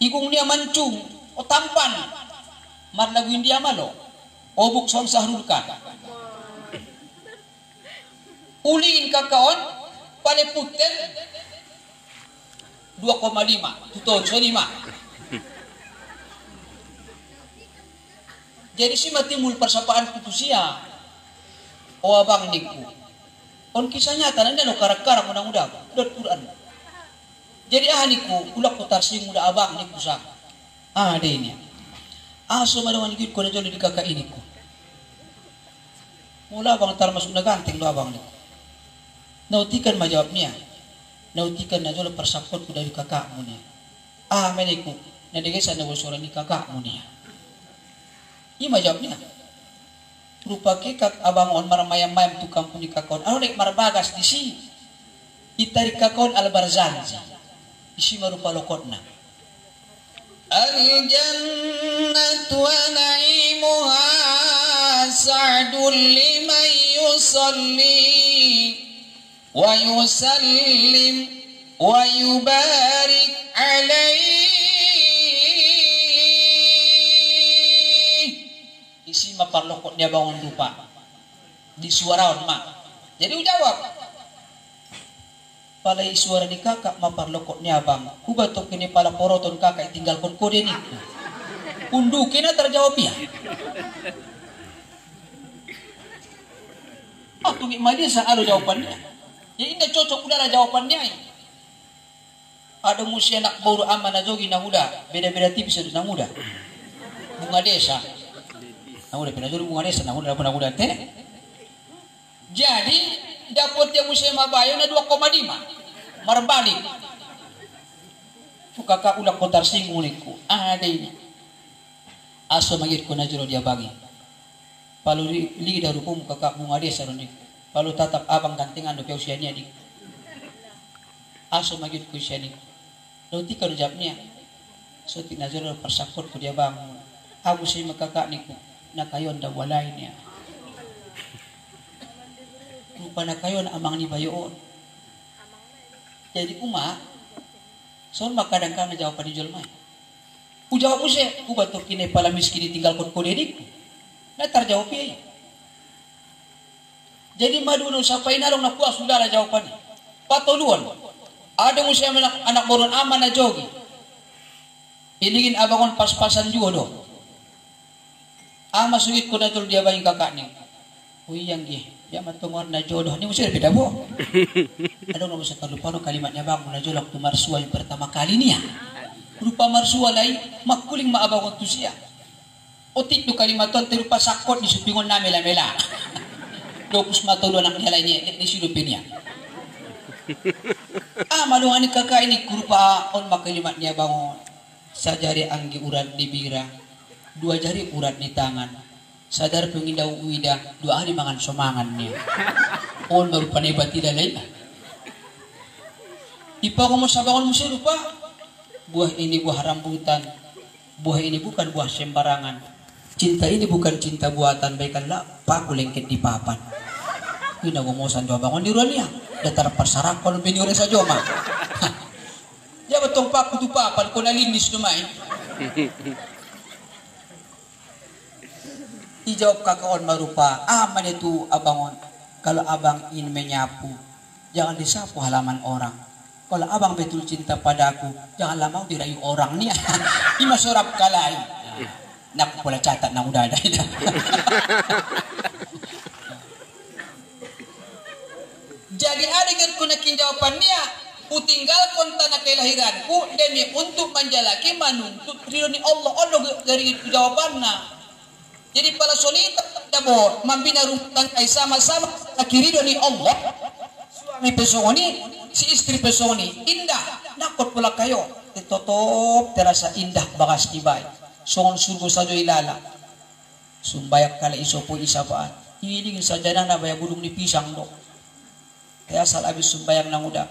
Igong niya mancung o tampan. Marnagwin dia malo. Obok sa sahrulkan. Ulingin kakaon, paliputen 2,5. Tuton so 5. Jadi si matimul persapaan putusia. O abang niku. On kisah nyata nanda no karak-karak undang-undang. Udah Quran. Jadi niku ulak ko tarsing muda abang niku sa. Ada ini. Aso madawan gid ko na jolo di kakak ini ko. Mula abang tar masuk na ganteng do abang niku. Nautikan majawab niya. Nautikan na jolo persapot ko dari kakakmu niya. Meniku. Nadegesan na wasura ni kakakmu niya. Ima jawabnya. Rupa kekak abang on maramayam-mayam tu kampung di kakon. Ano nek marbagas di si. Itari kakon al-barzanzi. Isi marupa lokotna. Al-jannatu wa na'imuha sa'dun liman yusalli wa yusallim wa yubarik alaihi. Isi maparlokot niya bangun lupa di suara ma. Jadi jawab palay suara ni kakak maparlokot ni abang. Kubatok kini pala poroton kakak tinggal kon kode ni. Undukin na terjawab ya. Tungi mali sa ano jawabannya. Ya hindi cocok udah jawabannya. Ada musia anak baru aman na jogi na udah. Beda-beda tipis na udah. Bunga desa. Na udah pinajuri bunga desa na udah teh. Jadi dapat yang musia mabayo na 2,5. Marbalik. Kakak udah kotar singgung niku. Ada ini. Aso magit ko na jero dia bagi. Palu li daru pum kakak bunga desa ron niku. Palu tatap abang gantingan do usia niya dik. Aso magit ko siya niku. Lauti ka jawabnya. So tina jero persakot ko dia bang. Aku sih makakak niku nakayon da walay niya. Rupa nakayon amang ni bayoon. Jadi uma, son makadang kang jawapan di jolmay. Ujawab mo siya, batok kini pala miskin tinggal kon kodedik. Na terjawab ya. Jadi maduno sampai narong na puas sudah lah jawapan. Patuluan. Ada mo siya anak boron aman na jogi. Iningin abangon pas-pasan juga do. Masugit ko na tul dia bayang kakak ni. Uy yang gi. Ya matungor na jodoh ni mesti beda bo. Ada nggak bisa terlupa no kalimatnya bang na jodoh waktu marsua yang pertama kali ni ya. Rupa marsua lain makuling maabang waktu siya. Otik do kalimaton terupa sakot di supingon na mela-mela. Dopus matolo anak niya lainnya di silupin niya. Malungan ni kakak ini kurupa on makalimat niya bangon. Sajari anggi urat di bira. 2 jari urat di tangan. Sadar pengindaw uida 2 hari mangan somangan niya. On baru panebat tidak lain. Ipa ko mo sabangon mo siya rupa. Buah ini buah rambutan. Buah ini bukan buah sembarangan. Cinta ini bukan cinta buatan. Baikkanlah paku lengket di papan. Ini ngomosan jawab bangun di ruang niya. Datar pasarak kalau penyure sa joma. Ya betong paku tu papan ko nalinis lumay. Dijawab kakak on marupa, aman itu abangon. Kalau abang ingin menyapu, jangan disapu halaman orang. Kalau abang betul cinta padaku, janganlah mau dirayu orang nih. Ima sorap kalai. Nak pola catat na udah ada. Jadi adegan ku nakin jawabannya, ku tinggal konta na kelahiranku demi untuk menjalaki manuntut ridho ni Allah. Allah dari itu jawabannya. Jadi para solita dabo mambina rumah ay sama-sama nakirido ni Allah. Suami pesoni, si istri pesoni, indah. Nakot pula kayo. Totop terasa indah bagas tibay. Songon surgo sajo ilala. Sumbayak kala isopo isabaan. Iligin saja na baya budong ni pisang do. Kaya sal abis sumbayang nang uda.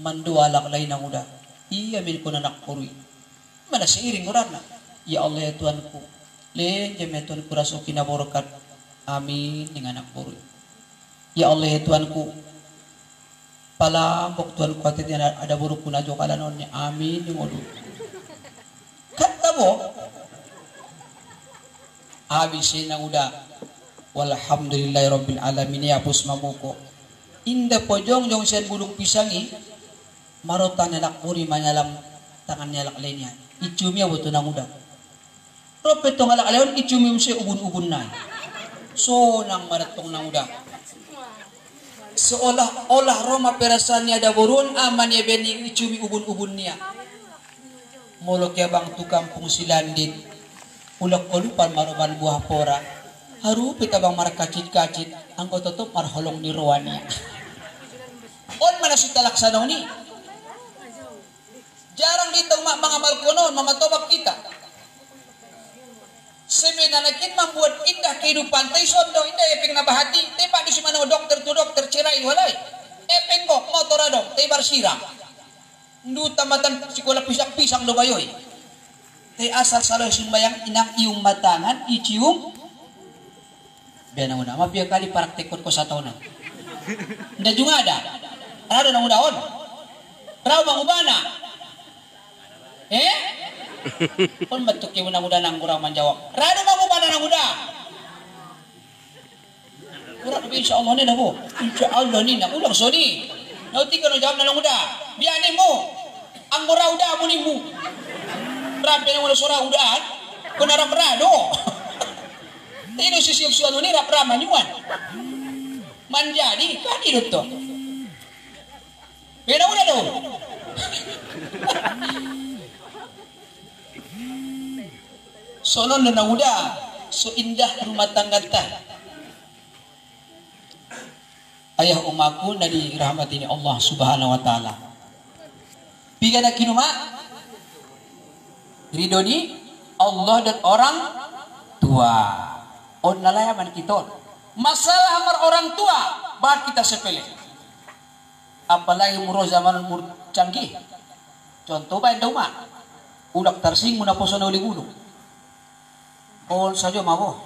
Mandua laklay nang uda. Iya min ko na nakpuri. Mana seiring urat na. Ya Allah ya Tuhanku. Le jametun kuraso kinaborokat. Amin dengan anak buru. Ya Allah ya Tuhanku. Palambok Tuhanku hati-hati ada buruk kuna jokala nonnya. Amin dengan odu. Kata mo. Abisin na udah. Walhamdulillahirabbil alamin ya pus mamuko. Inda pojong jong sen bulung pisangi. Marotan anak buri manyalam tangannya lak lainnya. Icumnya butuh nang udah. Ropet tong alak leon icumi usia ubun-ubun na. So nang maratong nang udah. Seolah-olah Roma perasannya ada burun aman ya beni icumi ubun-ubun niya. Molok ya bang tu kampung silandit. Ulak kolupan maroban buah pora. Haru pita bang marakacit-kacit. Angko tutup marholong ni rowannya. On mana si talaksanaw ni. Jarang dito mga malkonon mamatobak kita. Sebenarnya membuat indah kehidupan. Tapi sondo indah epeng nabahati. Tapi pak di mana dokter tu dokter cerai walai. Epeng kok motor adong. Tapi barsira. Ndu tamatan sekolah pisang-pisang do bayoy. Tapi asal salah sumbayang inang iung matangan icium. Biar nang una. Mabiya kali praktekon ko sa taon na. Nda juga ada. Ada nang udaon. Raw bang ubana. Pun betul kau muda nang kurang menjawab. Rada mau mana nang muda? Kurang insya Allah ni dah bu. Insya Allah ni nak ulang soni. Nauti ka no jawab na lang uda. Biyani mo. Ang mura uda mo ni mo. Rapi na mo na sura udaan. Kung naramrado. Tino sisiyog-siyog ni rapraman yuan. Manjadi kanino to. Pero udah dong. Sonon na udah. So indah rumah tangga ta. Ayah umaku na dirahmati ni Allah Subhanahu wa taala. Piga na kinuma. Ridho ni Allah dan orang tua. On nalayaman kita. Masalah amar orang tua bah kita sepele. Apalagi muro zaman canggih. Contoh bae dauma. Udak tarsing muna posona uli gunung. On saja mabo.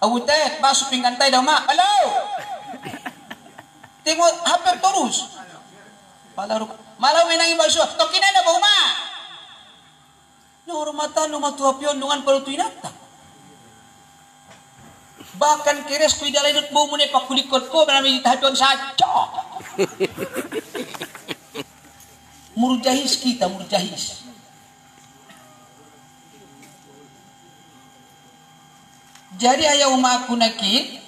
Awu tet basu pinggantai dauma. Halo. Tengok hampir terus. Malah menangi basu. Tokina na bauma. No hormatan no matua pion dengan pelutuinata. Bahkan kires kui dalai dut bau mune pak kulikot ko benami tahadon saja. Murjahis kita murjahis. Jadi ayah umaku nakit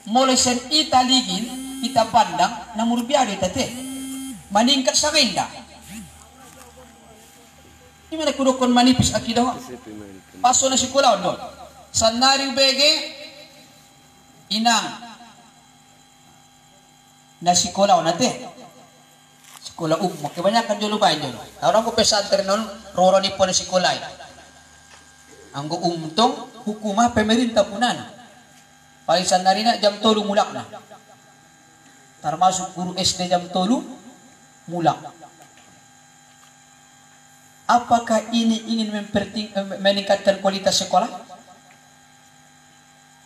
mulai sen italigin kita pandang namur biade tate maningkat sakinda. Ini mana kudukon manipis akidah. Paso na si kulaw don. Sanari bege inang na sikolaw nate sikola kebanyakan dulu ba inyo orang ko pesantren non roro ni po na sikolay anggo umtong hukuma pemerintah punan palisan na rin na jam 3 mulak na termasuk guru SD jam 3 mulak. Apakah ini ingin meningkatkan kualitas sekolah?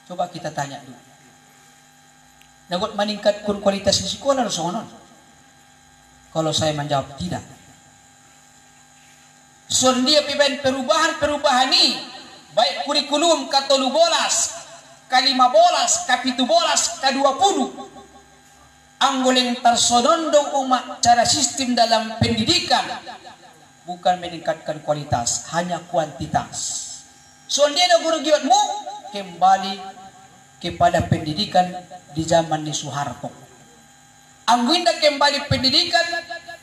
Coba kita tanya dulu. Nagot meningkatkan kualitas sekolah harus ngonon. Kalau saya menjawab tidak. Sondia piben perubahan ini baik kurikulum katolu bolas, kalima bolas, kapitu bolas, ka-20. Anggoleng tersodondong umat cara sistem dalam pendidikan bukan meningkatkan kualitas, hanya kuantitas. Sondia na guru giwatmu kembali kepada pendidikan di zaman di Soeharto. Angguinda kembali pendidikan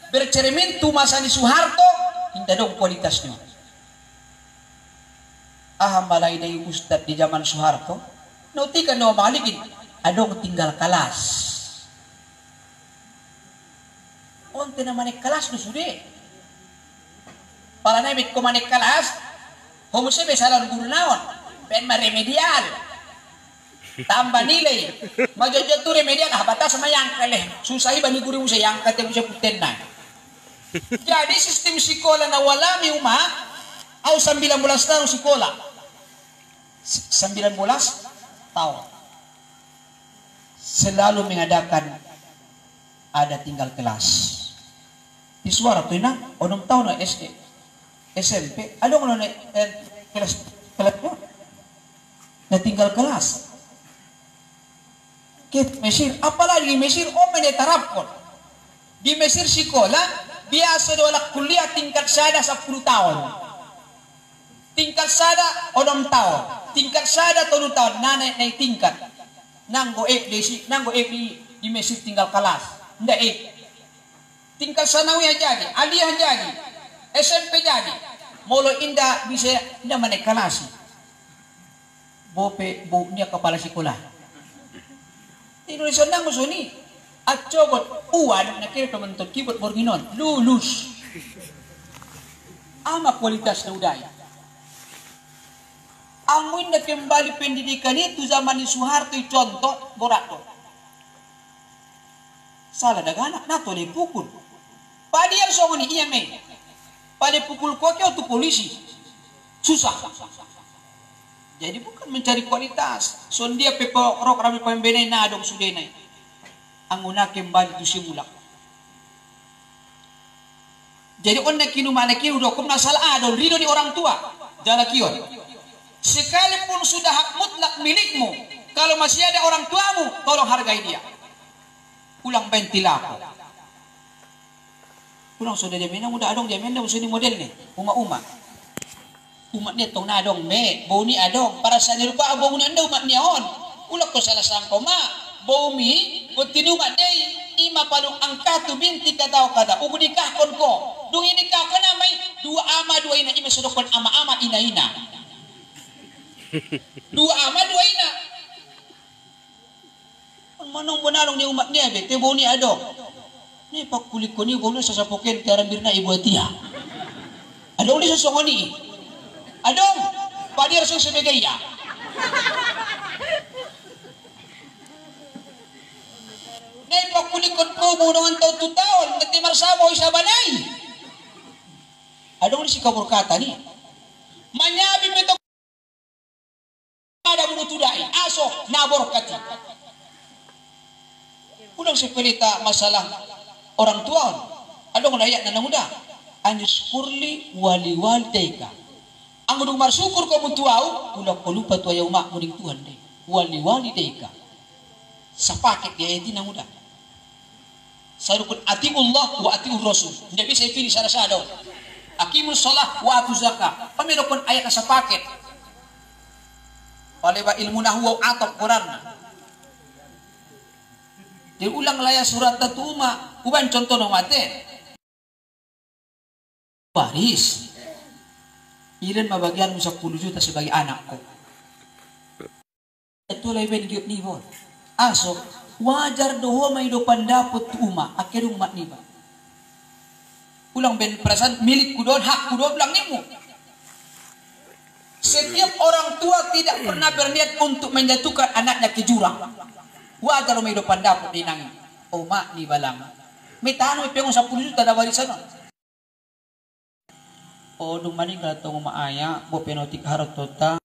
bercermin tu masa di Soeharto, hinda dong kualitasnya. Malai dari ustad di zaman Soeharto, nautikan no malikin, adong tinggal kelas. Onte na manik kelas no sude. Pala na bit ko manik kelas, homo sebe salah guru naon. Pen remedial tambah nilai majojo tu remedial batas sama yang keleh susah bani guru usah yang kata usah puten na. Jadi sistem sekolah na wala mi uma au 19 tahun sekolah 19 tahun selalu mengadakan ada tinggal kelas di suara tu na 6 tahun na SD SMP ada ngono kelas na tinggal kelas. Kit Mesir, apalagi Mesir menetarapkan. Di Mesir sekolah biasa dola kuliah tingkat sada 10 tahun. Tingkat sada 6 tahun. Tingkat sada 3 tahun naik tingkat. Nanggo di Mesir tinggal kelas. Ndak tingkat sanawiyah jadi, aliyah jadi, SMP jadi. Molo indah bisa indah menaik kelas. Buknya kepala sekolah. Indonesia nang musuni at cogot uwan na kira teman-teman kibot borginon lulus. Ama kualitas na udaya. Amun na kembali pendidikan itu zaman ni Soeharto contoh borato. Salah daga anak nato le pukul. Padian songoni iya me. Pade pukul kokyo tu polisi. Susah. Jadi bukan mencari kualitas. Sondia pepo rok rami pembene na adong sudenay. Anguna kembali tu simulak. Jadi on kinumana kinu dokum masalah adon ridho di orang tua. Jala kion. Sekalipun sudah hak mutlak milikmu, kalau masih ada orang tuamu, tolong hargai dia. Ulang bentilako. Ulang sudah dia minang udah adong dia minang usuni model nih. Uma-uma. Umat ni tong nadong me, bau ni adong para sa nirupa bau ni anda umat ni on. Ulak ko salah sangko ma, bau mi kontinu umat day ima palung angkatu binti kataw kada. Ugo nikahkon ko. Dung inikah ka na may dua ama dua ina ima sudokon ama-ama ina-ina. Dua ama dua ina. Manong bonalong ni umat ni abe, te bau ni adong. Ni pakulik ko ni bau ni sasapoken karambir na ibu atia. Adong ni sasongoni. Adong, padir sa sebagai ya. Nay pakulikot promo dengan taon-taon, nanti marsamo isa banay. Adong ni si kabur kata ni. Manyabi beto ada menutudai, aso nabor kati. Ulang sepelita masalah orang tua. Adong layak na muda. Aniskurli wali-wali ang udung marsyukur ko mutuaw, ulak ko lupa tuwa yung umak muning Tuhan deh. Wali-wali deh ka. Sa paket dia hindi na muda. Sarukun atiullah wa atiur rasul. Hindi bisa pilih sarasado. Akimus salah wa atu zakah. Pamirokon ayat sa paket. Paleba ilmu nahwu atap Quran. Dia ulang laya surat tatuma. Uban contoh ng mate. Baris. Ilan mabagian mo sa 10 juta sebagai anak ko. Ito lay ben gyud ni bon. Aso wajar doho may do pandapot uma akerung mat niba. Ulang ben perasaan milik ku don hak ku don lang nimo. Setiap orang tua tidak pernah berniat untuk menjatuhkan anaknya ke jurang. Wajar may do pandapot di nang uma ni balang. May tano may pengong 10 juta na warisan. O dung maninggal tong maaya bo penotik harot tota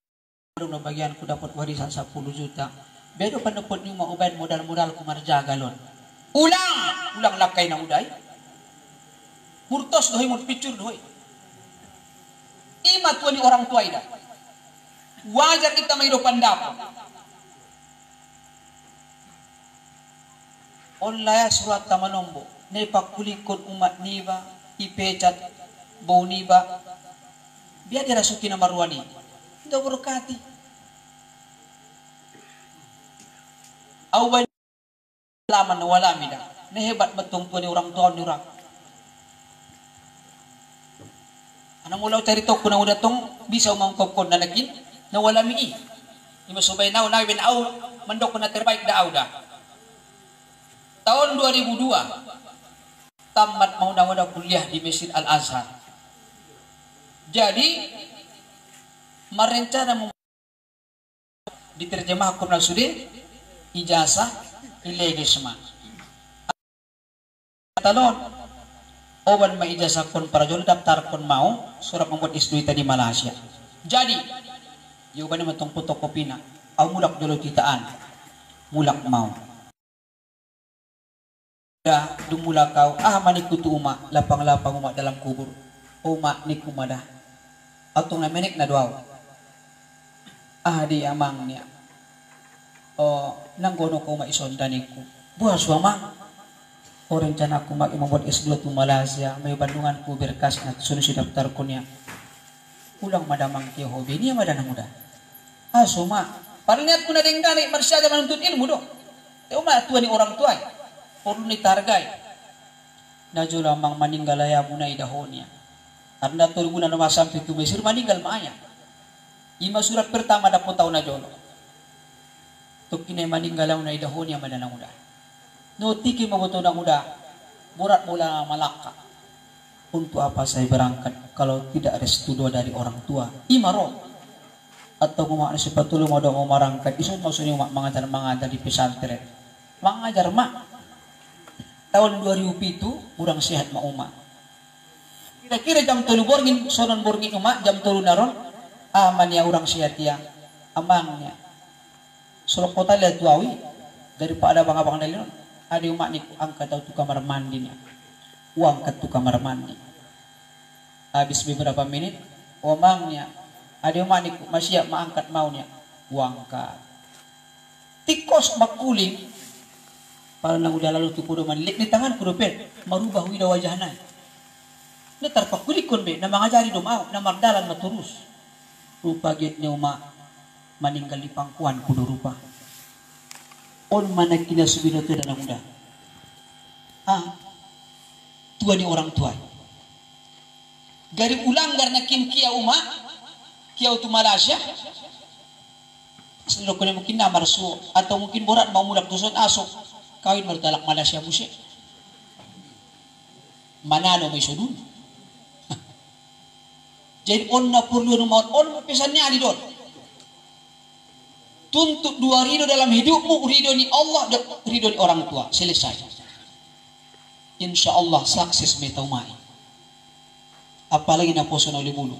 dung na bagian ko dapat warisan 10 juta bedo panupod ni mauban modal-modal ko marjagalon ulang lakay na uday murtos dohoy mo picture dohoy imat ni orang tua ida wajar kita may do pandapo onlaya surat tamanombo ne pakulikon umat niba ipecat bau niba biar dirasuki na marwani hindi berkati awan laman na wala mida na hebat matungko ni orang tua ni orang anong mulaw tarito ko na udatong bisa umangkop ko na nakin na wala mi imasubay na bin aw mandok ko na terbaik da awda tahun 2002 tamat mau na kuliah di Masjid Al-Azhar. Jadi merencana diterjemahkan na sudah ijazah ilegisma. Talon oban ma ijazah kon para jolo daftar kon mau surat membuat istri di Malaysia. Jadi yuban matong fotokopi na aw mulak jolo kitaan mulak mau. Dah dumula kau manikutu umak lapang-lapang umak dalam kubur umak ni kumadah atong na menek na duaw di amang niya nanggono ko maisonda niku buah suamang o rencana ko mag-imamot isglot mo Malaysia may bandungan ko berkas na sunod si daftar ko niya ulang madamang tiyo hobi niya madanang muda suma pariniat ko na din gani marsyaga manuntut ilmu do tuwa ni orang tua perlu ditargai naju lamang maninggalaya muna idahonya karena turbunan nama sampai tu Mesir meninggal maaya. Ima surat pertama dapat tahu na jolo. Tuk kini meninggal na idahonya madana muda. No tiki mabuto na muda. Murat mula Malaka. Untuk apa saya berangkat kalau tidak restu doa dari orang tua? Imaro atau kumakna sepatulo mo daw mo marangkat. Isun maksudnya mengajar di pesantren. Mengajar mak. Tahun 2007 kurang sehat mak umat. Kira-kira jam 3 borgin sonon borgin umak jam 3 naron aman ya orang sehat ya amangnya suruh kota lihat tuawi daripada abang-abang dalil ada umak ni angkat tu kamar mandinya uang kat tu kamar mandi habis beberapa menit omangnya ada umak ni masih maangkat maunya uang kat tikos makuling Para nang udah lalu tu kudo manlik ni tangan kudo pen marubah wida wajahna. Na tarpakulikon be na mangajari do mau na magdalan maturus. Rupa git ni uma maninggal di pangkuan kudo rupa. On mana kina subino tu dan muda. Tua ni orang tua. Gari ulang garna kin kia uma kia tu Malaysia. Selo kena mungkin na marsu atau mungkin borat mau mulak dusun asok kawin martalak Malaysia musik. Manano may sudun. Jadi on na perlu rumah on pesannya di don. Tuntut dua ridho dalam hidupmu, ridho ni Allah dan ridho ni orang tua. Selesai. Insya Allah sukses metaumai. Apalagi na poso na ulimulu.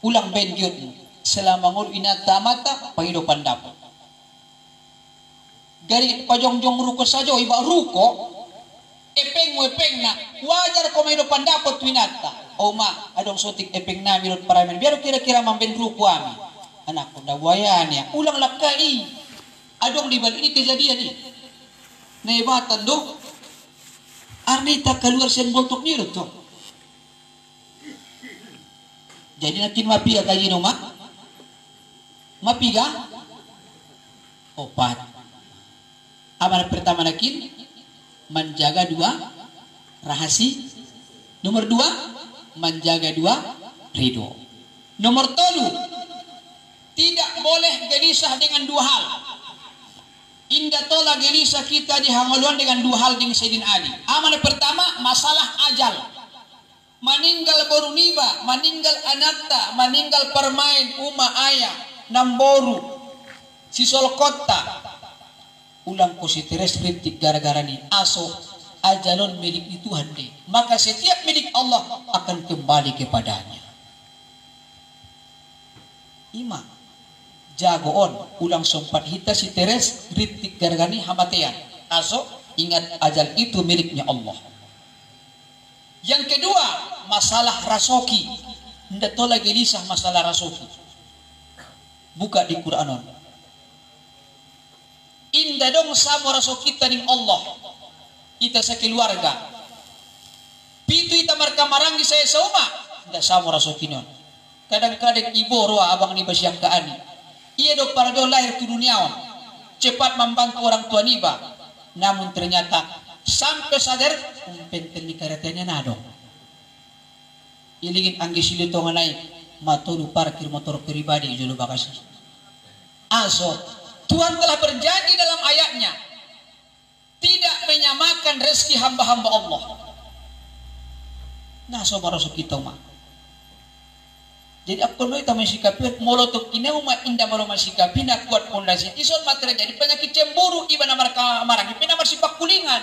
Ulang ben gyudmu. Selama ngul inata mata panghidupan dapat. Gari pajongjong ruko saja iba ruko epeng na wajar ko mahidupan dapat winata. O ma adong sotik epeng na mirot paramen biar kira-kira mamben ruko ami. Anak ko dawayan ya ulang lakai adong di balik ini kejadian ini nebatan do arnita keluar sen boltok ni to jadi nakin mapi ya kaji no mapi ga opat amanat pertama nakin menjaga dua rahasi nomor dua menjaga dua ridho nomor tolu tidak boleh gelisah dengan dua hal. Indah tola gelisah kita dihangoluan dengan dua hal dengan Sayyidina Ali. Amanah pertama masalah ajal. Meninggal baru niba, meninggal anakta, meninggal permain uma ayah, namboru, sisol kota. Ulang ko si teres kritik gara-gara ni aso ajalon milik di Tuhan deh. Maka setiap milik Allah akan kembali kepadanya. Ima jagoon ulang sempat hita si teres kritik gargani hamatean aso ingat ajal itu miliknya Allah. Yang kedua masalah rasoki ndak tola gelisah masalah rasoki buka di Quranon indah dong sama rasoki kita ning Allah kita sekeluarga pitu ita marka marangi saya sauma ndak sama rasoki non kadang-kadang ibu roa abang ni basyang kaani ia do pardo lahir ke duniawan cepat membantu orang tua niba namun ternyata sampai sadar umpentel ni karetanya nado ilingin anggi silito nganai matulu parkir motor pribadi julu bakasi aso Tuhan telah berjanji dalam ayatnya tidak menyamakan rezeki hamba-hamba Allah nah sobat rasul kita mah jadi apa lo itu masikapi molotok ini umat indah malu masikapi nak kuat pondasi ison materi jadi penyakit cemburu iba namar kamarang iba namar sipak kulingan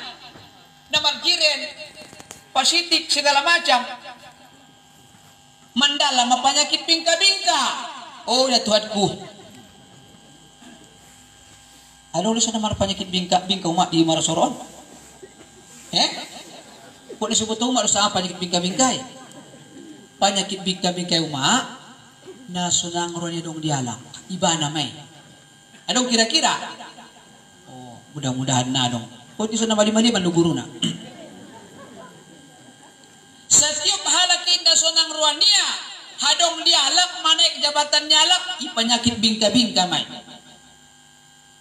namar giren pasitik segala macam mandala penyakit bingka-bingka oh ya Tuhanku ada ulisan namar penyakit bingka umat di Marasoron kok disebut umat usaha penyakit bingka-bingkai penyakit bingka-bingkai umat na sunang ronya dong dialak iba namai adong kira-kira oh mudah-mudahan na dong kok iso na mali-mali man guru na setiap halakin na sunang ruania hadong dialak manaik jabatan dialak i penyakit bingka-bingka mai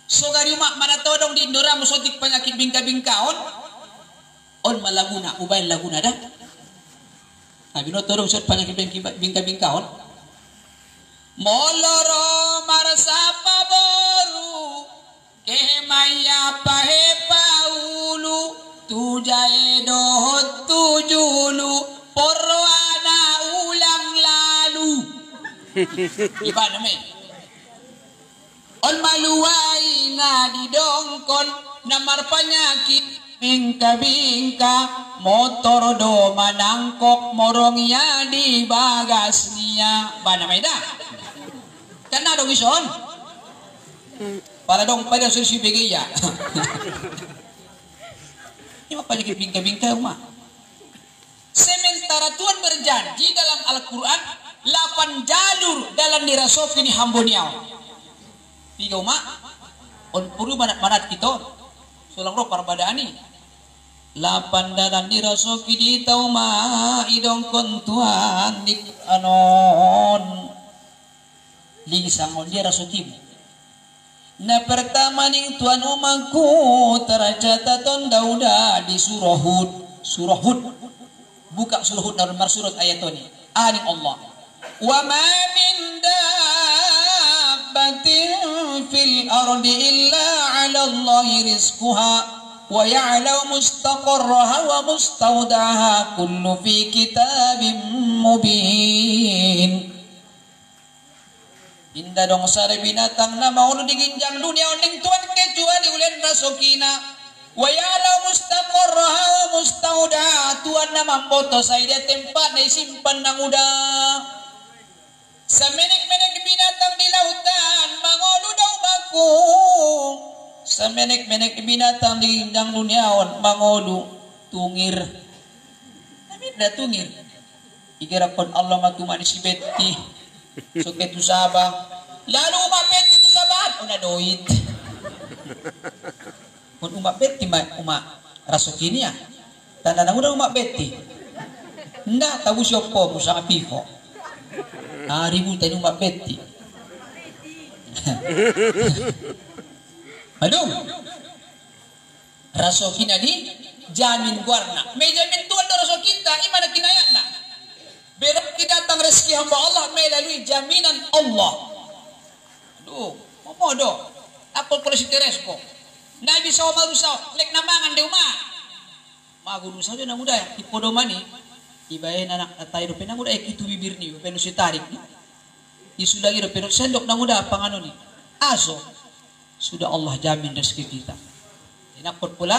so gari umat mana tahu dong di Indora musotik penyakit bingka-bingkaon on malaguna ubail laguna dah Bino turun sud penyakit bingka-bingkaon moloro marsapa boru kemaya pahe paulu tujae dohot tujulu porwana ulang lalu gimana me on maluai na didongkon namar penyakit bingka-bingka motor do manangkok morongnya di bagasnya bana meda karena dong ison para dong pada sursi begeya ini apa penyakit bingka-bingka rumah sementara Tuhan berjanji dalam Al-Quran 8 jalur dalam dirasok ini hamboniau tiga umat on puru manat-manat kita sulang ro parbadaani lapan dalan dirasoki di tauma idong kontuan di anon lisangon dia rasokim na pertama ning tuan umangku tercataton Dauda di surah Hud buka surah Hud nomor surat ayat ini aning Allah wa ma min dabbatin fil ardi illa 'ala Allahi rizquha wa ya'lamu mustaqarraha wa mustawda'aha kullu fi kitabim mubin. Indah dong sare binatang na mau diginjang dunia oning tuan kecuali ulen rasokina wa ya'lamu mustaqarraha wa mustawda'aha tuan na mamboto sa dia tempat na isimpan nang udah sa menek-menek binatang di lautan mangolu daw baku sa menek-menek binatang di indang duniaon mangolu tungir namin na tungir igarapon Allah matumani si Betty so ketu sabah lalu umak Betty tu sabah una doit pun umak Betty umak rasokini ya tanda nang udah umak Betty ndak tahu siapa musa apiho ribu tadi umak Betty aduh rasokina di jamin guarna me jamin tuan do rasokita imana kinayatna berarti datang rezeki hamba Allah melalui jaminan Allah. Aduh, momodo akol polisi teresko nabi saw marusaw lek namangan de uma magunu saja na muda di podomani ibae anak atay do penang muda ekitu bibir ni penu si tarik ni isudagi do penu sendok na muda pangano ni aso sudah Allah jamin rezeki kita. Inakot pula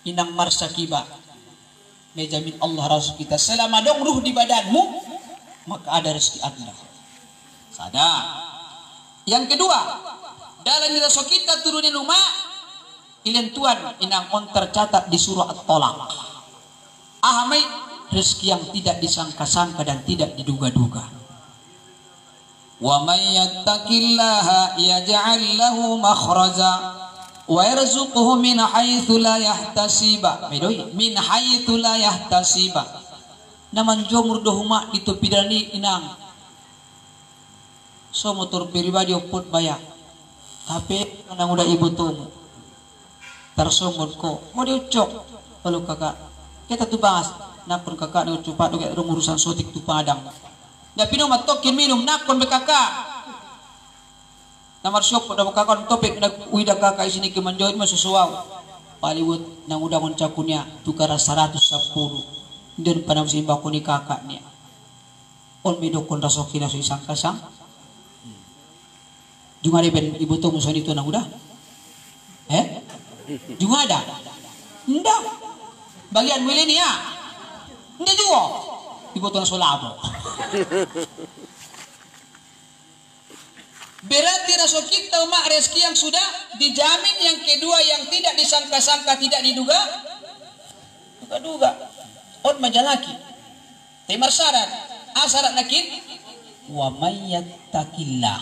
inang marsakiba menjamin Allah rezeki kita selama dong ruh di badanmu maka ada rezeki Anda. Sadar. Yang kedua, dalam rezeki kita turunnya rumah ilen tuan inang on tercatat di surah At-Talaq. Ahamai rezeki yang tidak disangka-sangka dan tidak diduga-duga. Wa may yattaqillaha yaj'al lahu makhraja wa yarzuquhu min haitsu la yahtasiba min haitsu la yahtasiba naman jomur dohuma itu pidani inang so motor pribadi opot baya HP nang udah ibu tumu tarsomon ko mau diucok kalau kakak kita tu bahas napun kakak diucok pak doge urusan sotik tu padang da pino matokin minum nakon be kakak namar syok pada kakak topik nak uida kakak sini ke manjoin masusuaw paliwut nang udah mencakunya tukara 110 dan panam simba ko ni kakak niya on medokon rasokina so isang kasang jungade ben ibu to muson itu nang udah jungada ndak bagian milenia ndak juga ibu to solabo berarti rasul kita umat rezeki yang sudah dijamin. Yang kedua yang tidak disangka-sangka, tidak diduga-duga on majalaki timar syarat asyarat nakit wa mayyattaqillah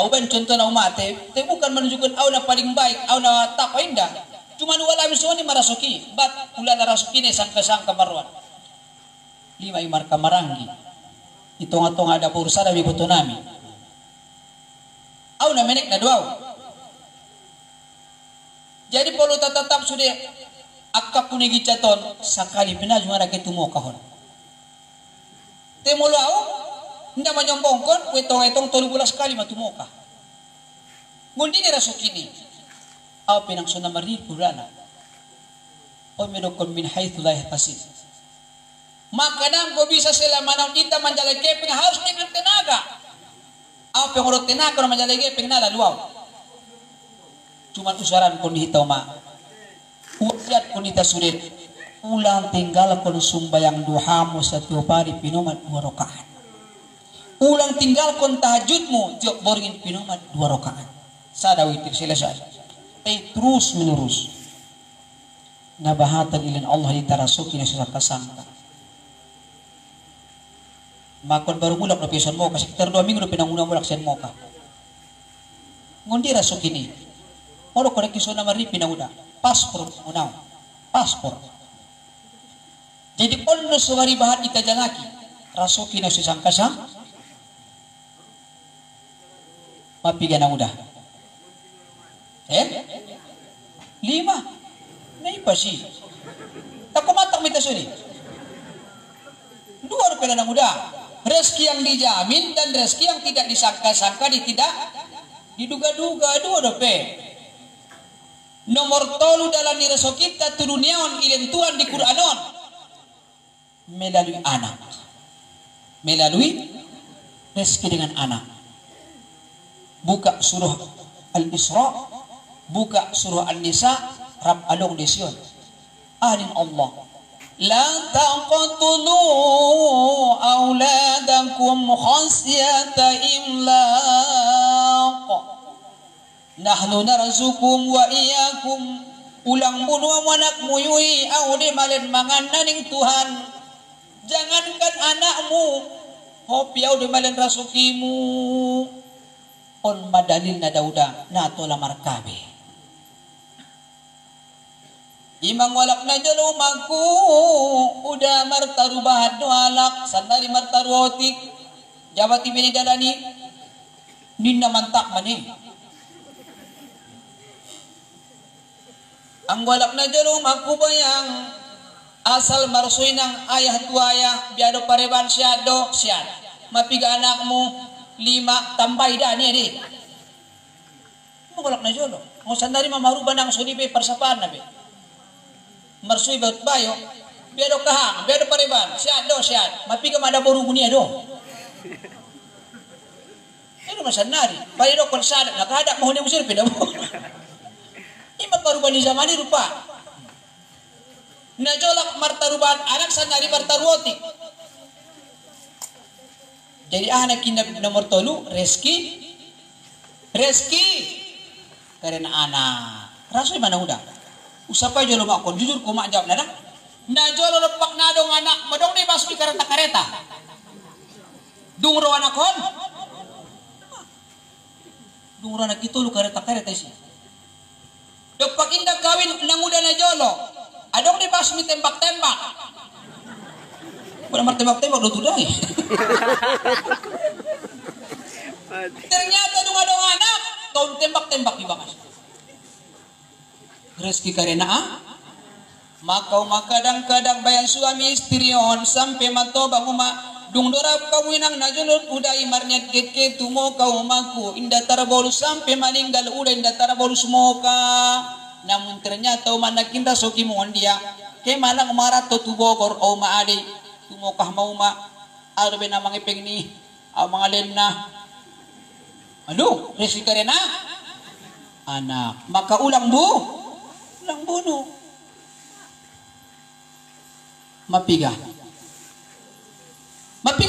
au ben contohna umat te bukan menunjukkan au na paling baik au na takwa indah cuma wala misoni marasoki bat ulana rasoki ne sangka-sangka marwan 5 imar kamarangi hitung-hitung ada pursa dari botonami. Au na menek na duaw. Jadi perlu tetap sudah akak kunigi caton sakali pina juara ketumo kahon. Temolo au nda manyombongkon wetong-etong 13 kali matumoka. Ngundi ni rasukini. Au pinang suna mari purana. O medokon min haitsu la yahtasib. Maka kadang kau bisa selama kita menjalani keping harus dengan tenaga. Apa yang urut tenaga kalau menjalani keping nala luau. Cuma usaran pun dihitau mak. Ujiat pun kita sulit. Ulang tinggal kon sumbayang duhamu setiap hari pinumat 2 rakaat. Ulang tinggal kon tahajudmu tiap boringin pinumat 2 rakaat. Sada witir selesai. Terus menerus. Nabahatan ilan Allah ditarasuki nasusak kasangka. Makon baru mulak na pisan mo kasi sekitar 2 minggu na pinanguna mulak sen mo ka. ngundi rasuk ini moro ko kiso na maripi na uda paspor unaw paspor jadi onno suwari bahat itajalaki rasuki na susang kasang mapiga na uda 5 may pasi takumatak mita suni 2 rupiah na uda rezeki yang dijamin dan rezeki yang tidak disangka-sangka tidak diduga-duga 2 rupiah nomor tolu dalam reso kita turuniaon ilentuan di Quranon melalui anak melalui rezeki dengan anak buka surah Al-Isra buka surah An-Nisa Rab along desion anin Allah la taqtulu auladakum khasyata imlaq nahnu narzukum wa iyyakum ulang bunuh anakmu yui aude malen manganna ning Tuhan jangankan anakmu hopiau de malen rasukimu on madalil na dauda na tola markabe imang walak na jalo magku udah martaru bahad no alak sandari martaru otik jabati bini dalani ninna mantak mani ang walak na jalo magku bayang asal marsuy ng ayah tuaya biado pareban syado syad mapiga anakmu 5 tambay da ni di mo walak na jalo mo sandari mamaruba ng sunibe persapaan na be marsuy baut bayo biado kahang biado pareban syado syad mapiga madaboru gunia do ino masandari parido kon sada nakada mo ni musir peda mo imat paruba ni zamani rupa najolak martaruban anak sandari martaruoti jadi anak kinab nomor tolu reski karena anak rasoy mana udah usapay jolo makon jujur ko majawab na najolo lepak nadong anak madong ni basmi kareta dungro anak kon dungro anak itu lu kareta sih lepak indak kawin nang udah najolo adong di basmi tembak-tembak pernah tembak-tembak do tudai ternyata dong adong anak kau tembak-tembak di bakas rezeki karena makau kadang-kadang bayan suami istri on sampai mato banguma dung dorap kawinang najulun udah imarnya keke tumo kau maku indah tarabolu sampai meninggal udah indah tarabolu semoga namun ternyata mana kinda soki mohon dia ke mana marah to tubogor o maade tumokah mau ma ado be namang ipeng ni mga lenna aduh rezeki karena anak maka ulang bunuh mapiga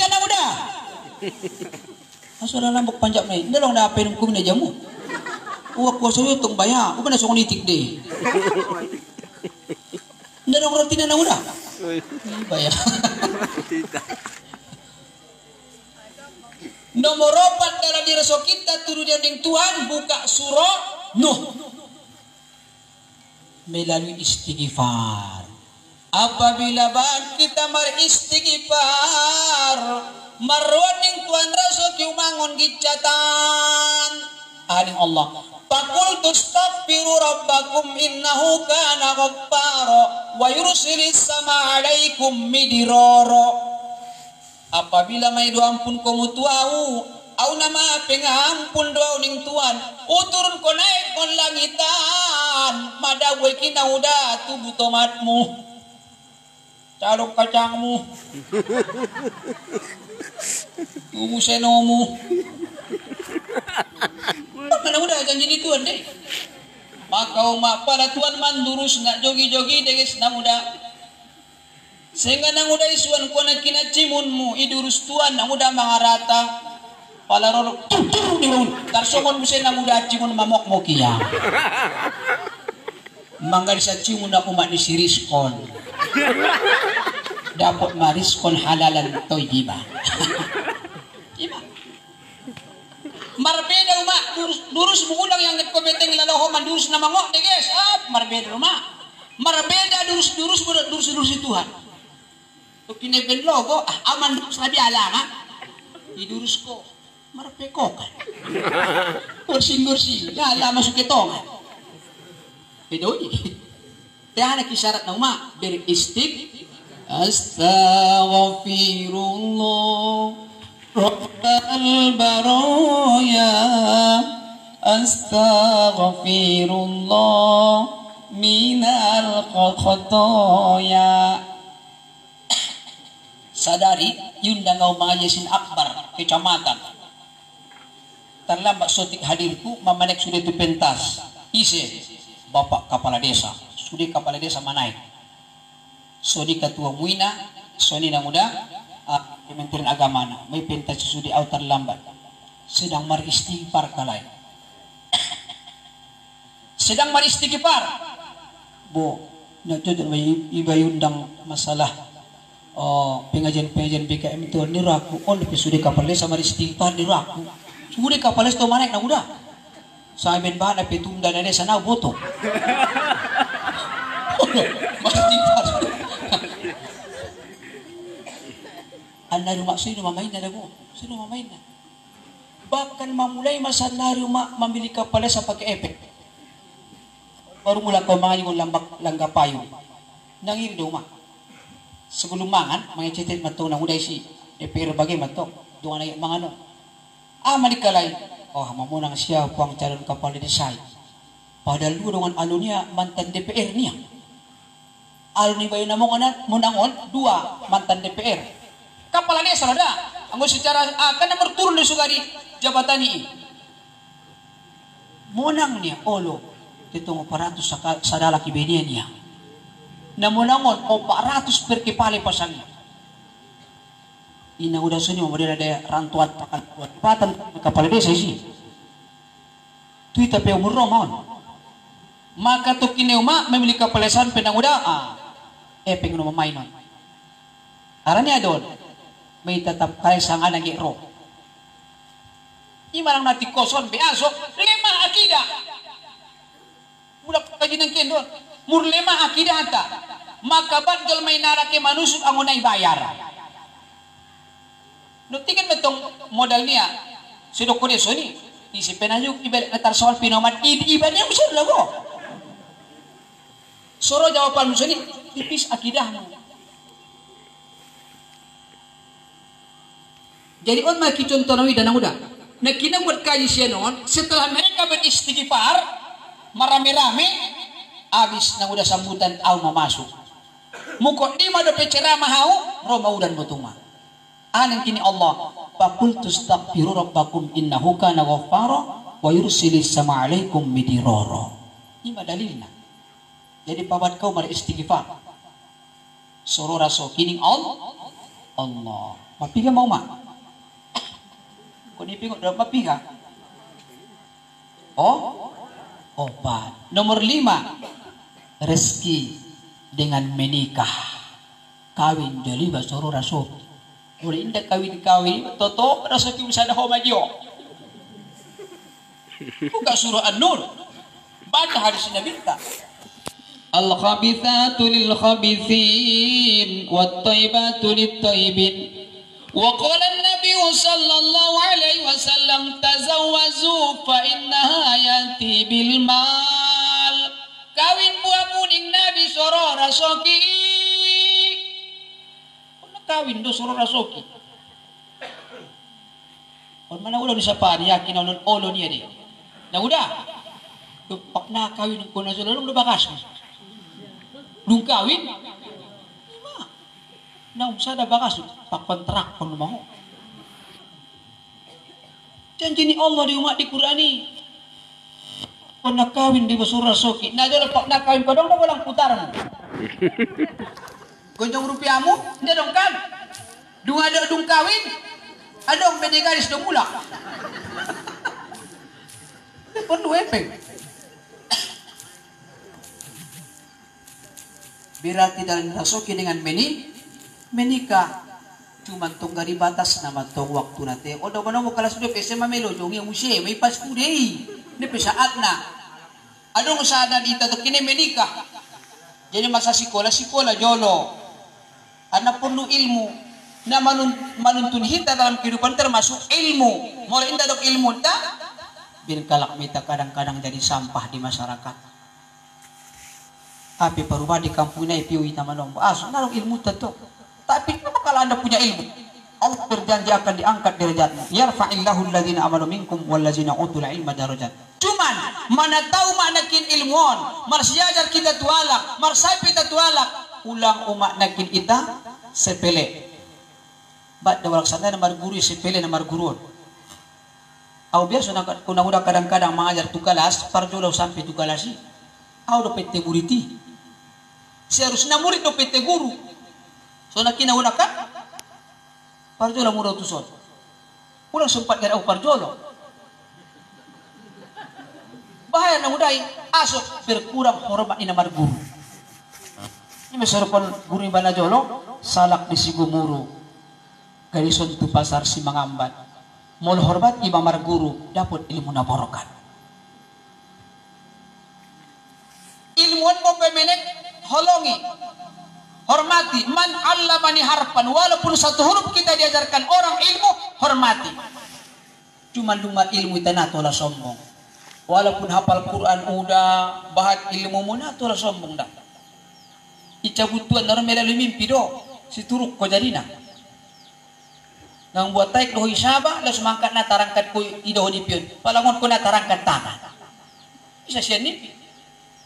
na udah asal lambok panjap nih ndalong na apin kum na jamu uwak ko suyo tong baya uban na song nitik de ndalong roti na udah baya nomor 4 dalam diri kita turun yang Tuhan buka surah Nuh melalui istighfar. Apabila kita beristighfar, marwaning Tuhan Rasul kiumangon gicatan. Aning Allah. Fakul tustaghfiru rabbakum innahu kana ghaffara wa yursilis sama alaikum midirara. Apabila may doampun komu tuau au nama pengampun doa ning Tuhan uturun ko naik kon langitan madaway kinauda tubuh tomatmu calok kacangmu tubuh senomu mana udah janji di Tuhan deh maka umat pada Tuhan mandurus nak jogi-jogi deges na muda sehingga nang udah isuan ko na kinacimunmu idurus Tuhan nang udah mangarata pala rolo tarsongon musen nang udah cimun mamok mo kiya manggal sa cimun ako manisiriskon dapat mariskon halalan toy iba marbeda umat durus mengulang yang kompeten lalaho mandurus na mangok de guys. Marbeda rumah. Marbeda durus Tuhan. Tuk kineben logo aman durus na biala nga. Idurus ko marpekokan. Gursing-gursing. Yala masuk ketongan. Pedoi. Kaya nakisyarat na uma beristik astaghfirullah Rabbal baraya astaghfirullah minal khotoya. Sadari yun na nga mga Yasin Akbar kecamatan terlambat sotik hadirku mamanek sudah itu pentas ise bapak kepala desa sudah kepala desa manaik sodi ketua muina soni na muda Kementerian Agama na may pentas sudah autar lambat sedang maristighfar kalay sedang maristighfar bo nagtudon may ibayundang masalah pengajian BKM itu niraku sudah kepala desa maristighfar niraku sudah kepala desa manaik na muda sa amin ba na pitunda na desa na boto anda rumah sino mamain na dago sino mamain na bahkan memulai masa rumah memilih kepala sa pag-efek baru mula kau mga yung langga payung nangiri daw ma sebelum mangan mga citit matong nang uday si DPR bagay matong doon na mga ano manikalay mamunang siya po ang calon kepala desa padahal dengan alunnya mantan DPR niya alun ni bayo na mo munangon dua mantan DPR kepala desa ada anggo secara akan nomor turun di sugari jabatan ini munang niya olo itong 400 sa dalaki bedian niya na munangon 400 per kepala pasangnya ina udah suni mo dira de rantuat patan kepala desa sih tuita pe umur romon maka to kineuma memiliki kepalesan penang udah peng no mamainon aranya don may tetap kay sangan nagi ro imarang nati koson beasok lema akida mulak kaji nang kendon mur lema akida anta maka badal may narake manusuk ang unay bayar nutikan betong modal niya sidok ko deso ni isipin na yung ibalik na tarsawan pinoman iba niya usir lago soro jawaban musuh ni tipis akidahmu jadi on maki contoh nawi dan udah nah kina buat kaji sianon setelah mereka beristighfar marame-rame abis nang udah sambutan au masuk mukot di mado pecerama hau roma udan botuma aning kini Allah faqul tastaghfiru rabbakum innahu kana ghaffara wa yursilis sama alaikum midirara ini dalilna jadi pabat kau mari istighfar suruh rasul kining Allah mapiga mau mak kuni pingot dapat mapiga obat nomor 5 rezeki dengan menikah kawin jadi suruh rasul mulai indah kawin toto rezeki bisa dah homajo buka surah An-Nur baca hadis Nabi kita al-khabithatu lil-khabithin wat-tayyibatu lit-tayyibin wa qala an-nabi sallallahu alaihi wasallam tazawwazu fa innaha yati bil mal kawin buah muning Nabi soro rasoki kawin do soro rasoki on mana ulo ni sapa ni yakin on olo ni ade na udah tupak na kawin ko na solo lu bakas lung kawin na usada bakas pak kontrak kon mau janji ni Allah di umat di Qurani kon na kawin di basura soki na jolo pak na kawin padong na walang putaran gonjong rupiahmu nda dong kan dung ada dung kawin adong benegaris dong mulak perlu epeng berarti dalam rasoki dengan menikah cuma tunggari batas nama tong waktu nanti odo mana mau kalah sudah pesen mamelo jongi musim may pas kudei Ini saat na. Adong sana dito to kini menikah. Jadi masa sikola jolo. Anak perlu ilmu. Na manuntun hita dalam kehidupan termasuk ilmu. Mulai inta dok ilmu ta. Bin kalak mita kadang-kadang jadi sampah di masyarakat. Api perubah di kampung ini piu ita manong. Narong ilmu tentu. Tapi kalau Anda punya ilmu, Allah berjanji akan diangkat derajatmu. Yarfa'illahu alladhina amanu minkum wallazina utul ilma darajat. Cuman mana tahu maknakin ilmuon, marsiajar kita tualak, marsapi kita tualak, ulang umak nakin ita sepele. Bat da walaksana na marguru sepele na marguruon. Au biasa kuna udah kadang-kadang mengajar tu kelas, parjolo sampai tu kelasi. Au do PT muriti. Seharusnya murid do PT guru. So nakina udah kan? Parjolo muro tu son. Ulang sempat dari au parjolo. Bahaya na udai asok berkurang hormat ina marguru. Ini mesorokon guru ibana jolo salak di sigumuru. Garison tu pasar si mangambat. Mol hormat iba marguru dapat ilmu na borokan. Ilmuan mo pemenek holongi. Hormati man allamani harfan walaupun satu huruf kita diajarkan orang ilmu hormati. Cuma lumar ilmu itu natola sombong. Walaupun hafal Quran udah bahat ilmu muna tola sombong dah. Icabutuan naron melalui mimpi do si turuk ko jarina. Nang buat taik dohi sabah lalu semangkat na tarangkat ko idoh di pion. Palangon ko na tarangkat tangan. Bisa siya nipi.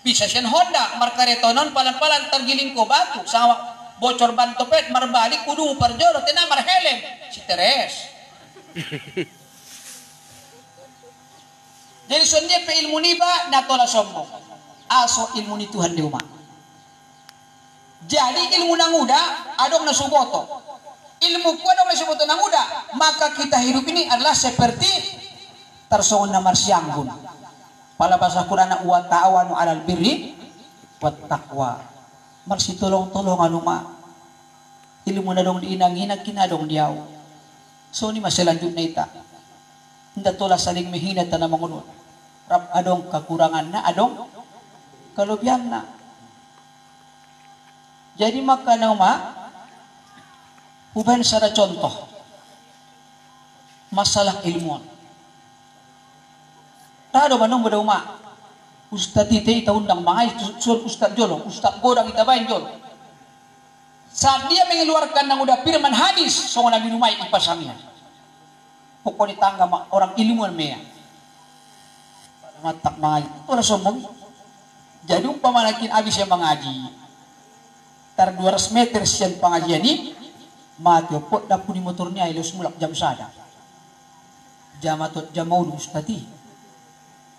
Bisa siya Honda markaretonon palan-palan tergiling ko batu sawa bocor ban topet marbalik kudu parjoro tena marhelem si Teres. Jadi soalnya pe ilmu ni ba natola sombong. Aso ilmu ni Tuhan di umat. Jadi ilmu nang uda adong na suboto. Ilmu ku adong na suboto nang uda, maka kita hidup ini adalah seperti tersongon na marsianggun. Pala bahasa Quran wa ta'awanu 'alal birri wat taqwa. Marsi tolong-tolongan umat. Ilmu na dong diinang-inang kinadong diaw. So ni maselanjutnya ita. Hindi tola saling mahina ta na mangunod. Rap adong kakurangan na, adong kalubian na. Jadi maka na uban sa contoh masalah ilmuwan. Tado manong bada Ustaz ite ita undang mangay sur Ustaz Jolo, Ustaz Godang ita bayin Jolo. Saat dia mengeluarkan nang udah firman hadis, so na minumay ipasamihan. Pokoknya tangga orang ilmuwan meya. Matak mengaji. Itu lah sombong. Jadi umpama nakin abis yang mengaji. Tar 200 meter sian pengajian ini. Mati opot dapu di motornya ilos mulak jam sada. Jam atau jam mau ustati.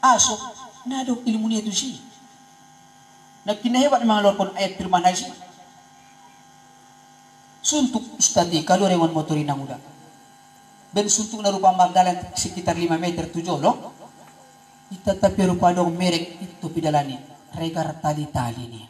Asok. Nadok ilmu niya itu sih. Nagkinahebat mga lorkon ayat firman hadis. Suntuk ustati kalau rewan motorin ang udah. Ben suntuk na rupa magdalan sekitar 5 meter tu jolo. Itatapi rupa dong merek itu pidalani. Regar tali-tali ni.